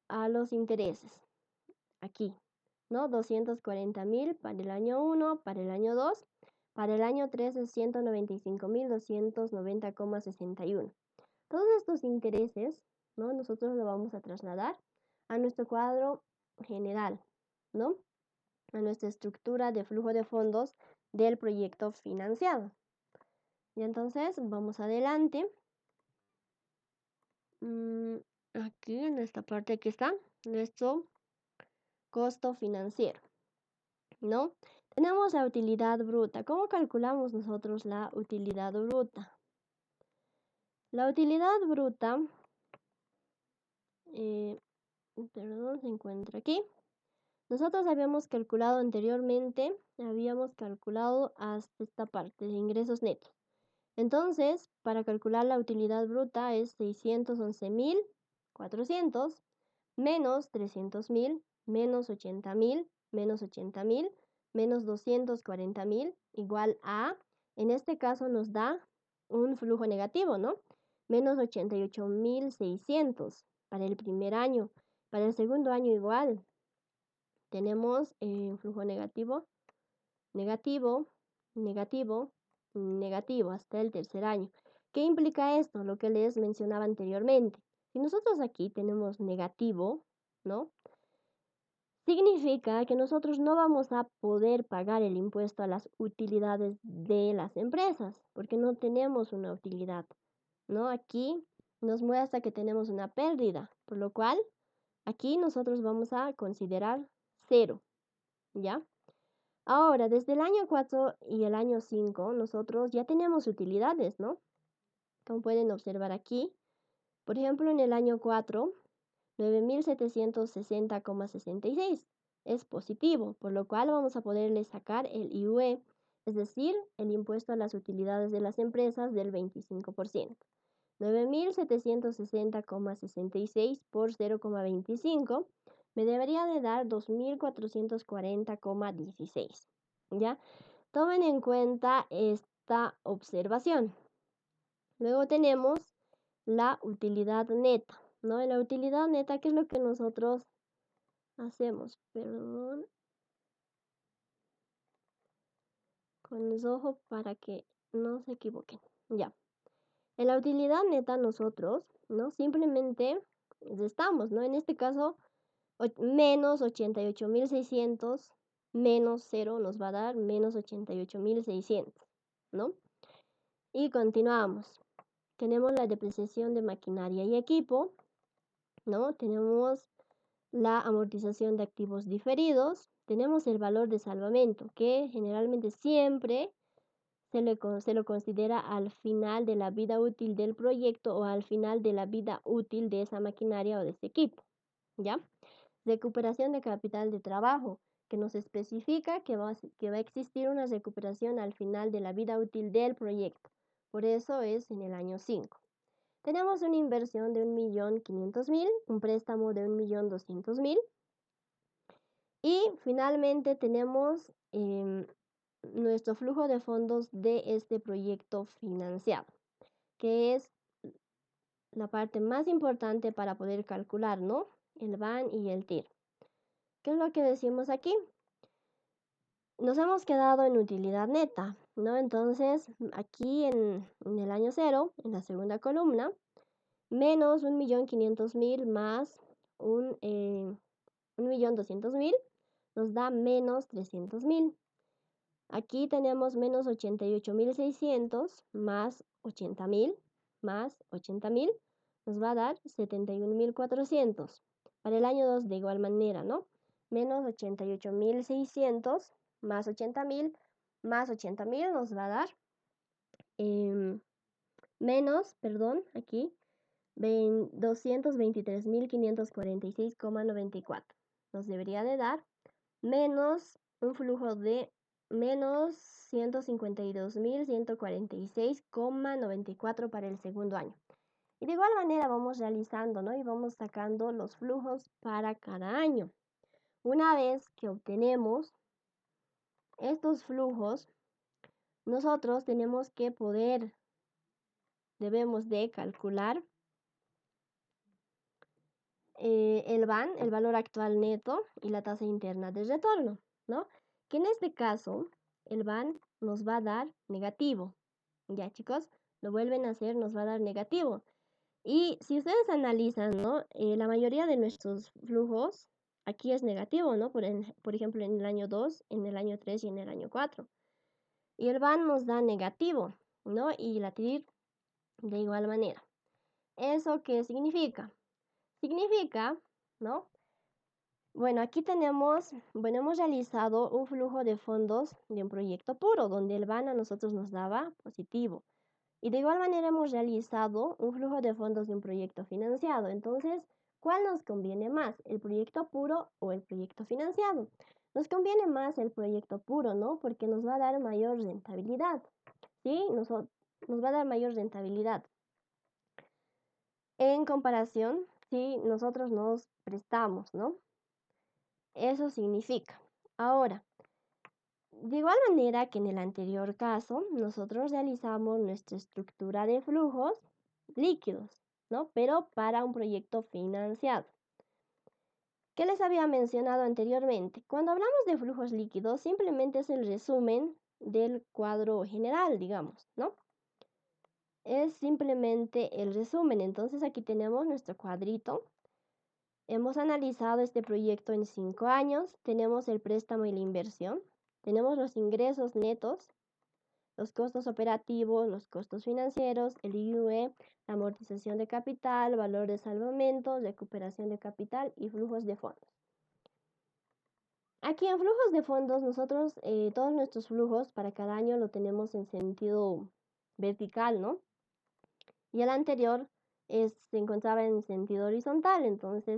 a los intereses. Aquí, ¿no? 240.000 para el año 1, para el año 2, para el año 3 es 195.290,61. Todos estos intereses, ¿no? Nosotros lo vamos a trasladar a nuestro cuadro general, ¿no? A nuestra estructura de flujo de fondos del proyecto financiado. Y entonces vamos adelante. Aquí en esta parte aquí está nuestro costo financiero, ¿no? Tenemos la utilidad bruta. ¿Cómo calculamos nosotros la utilidad bruta? La utilidad bruta, se encuentra aquí. Nosotros habíamos calculado anteriormente, hasta esta parte de ingresos netos. Entonces, para calcular la utilidad bruta es 611.400 menos 300.000 menos 80.000 menos 80.000 menos 240.000 igual a, en este caso nos da un flujo negativo, ¿no? Menos 88.600 para el primer año. Para el segundo año igual. Tenemos un flujo negativo, negativo, negativo, negativo hasta el tercer año. ¿Qué implica esto? Lo que les mencionaba anteriormente. Si nosotros aquí tenemos negativo, ¿no? Significa que nosotros no vamos a poder pagar el impuesto a las utilidades de las empresas, porque no tenemos una utilidad, ¿no? Aquí nos muestra que tenemos una pérdida, por lo cual aquí nosotros vamos a considerar 0, ¿ya? Ahora, desde el año 4 y el año 5, nosotros ya tenemos utilidades, ¿no? Como pueden observar aquí, por ejemplo, en el año 4, 9.760,66 es positivo, por lo cual vamos a poderle sacar el IUE, es decir, el impuesto a las utilidades de las empresas del 25%. 9.760,66 por 0,25 me debería de dar 2.440,16. ¿Ya? Tomen en cuenta esta observación. Luego tenemos la utilidad neta, ¿no? En la utilidad neta, ¿qué es lo que nosotros hacemos? Perdón. Con los ojos para que no se equivoquen. Ya. En la utilidad neta nosotros, ¿no? Simplemente estamos, ¿no? En este caso, menos 88.600 menos 0 nos va a dar menos 88.600, ¿no? Y continuamos. Tenemos la depreciación de maquinaria y equipo, ¿no? Tenemos la amortización de activos diferidos, tenemos el valor de salvamento, que generalmente siempre se lo considera al final de la vida útil del proyecto o al final de la vida útil de esa maquinaria o de ese equipo, ¿ya? Recuperación de capital de trabajo, que nos especifica que va a existir una recuperación al final de la vida útil del proyecto. Por eso es en el año 5. Tenemos una inversión de 1.500.000, un préstamo de 1.200.000 y finalmente tenemos nuestro flujo de fondos de este proyecto financiado, que es la parte más importante para poder calcular, ¿no? El BAN y el TIR. ¿Qué es lo que decimos aquí? Nos hemos quedado en utilidad neta, ¿no? Entonces, aquí en el año 0, en la segunda columna, menos 1.500.000 más 1.200.000 nos da menos 300.000. Aquí tenemos menos 88.600 más 80.000 nos va a dar 71.400. Para el año 2 de igual manera, ¿no? Menos 88.600 más 80.000 más 80.000 nos va a dar aquí 223.546,94. Nos debería de dar menos un flujo de menos 152.146,94 para el segundo año. Y de igual manera vamos realizando, ¿no? Y vamos sacando los flujos para cada año. Una vez que obtenemos estos flujos, nosotros debemos de calcular el BAN, el valor actual neto y la tasa interna de retorno, ¿no? Que en este caso el BAN nos va a dar negativo. Ya, chicos, lo vuelven a hacer, nos va a dar negativo. Y si ustedes analizan, ¿no? La mayoría de nuestros flujos aquí es negativo, ¿no? Por ejemplo, en el año 2, en el año 3 y en el año 4. Y el BAN nos da negativo, ¿no? Y la TIR de igual manera. ¿Eso qué significa? Significa, ¿no? Bueno, aquí hemos realizado un flujo de fondos de un proyecto puro, donde el BAN a nosotros nos daba positivo. Y de igual manera hemos realizado un flujo de fondos de un proyecto financiado. Entonces, ¿cuál nos conviene más? ¿El proyecto puro o el proyecto financiado? Nos conviene más el proyecto puro, ¿no? Porque nos va a dar mayor rentabilidad. ¿Sí? Nos va a dar mayor rentabilidad. En comparación, si nosotros nos prestamos, ¿no? Eso significa. Ahora, de igual manera que en el anterior caso, nosotros realizamos nuestra estructura de flujos líquidos, ¿no? Pero para un proyecto financiado. ¿Qué les había mencionado anteriormente? Cuando hablamos de flujos líquidos, simplemente es el resumen del cuadro general, digamos, ¿no? Es simplemente el resumen. Entonces aquí tenemos nuestro cuadrito. Hemos analizado este proyecto en 5 años. Tenemos el préstamo y la inversión. Tenemos los ingresos netos, los costos operativos, los costos financieros, el IUE, la amortización de capital, valor de salvamento, recuperación de capital y flujos de fondos. Aquí en flujos de fondos, nosotros todos nuestros flujos para cada año lo tenemos en sentido vertical, ¿no? Y el anterior se encontraba en sentido horizontal, entonces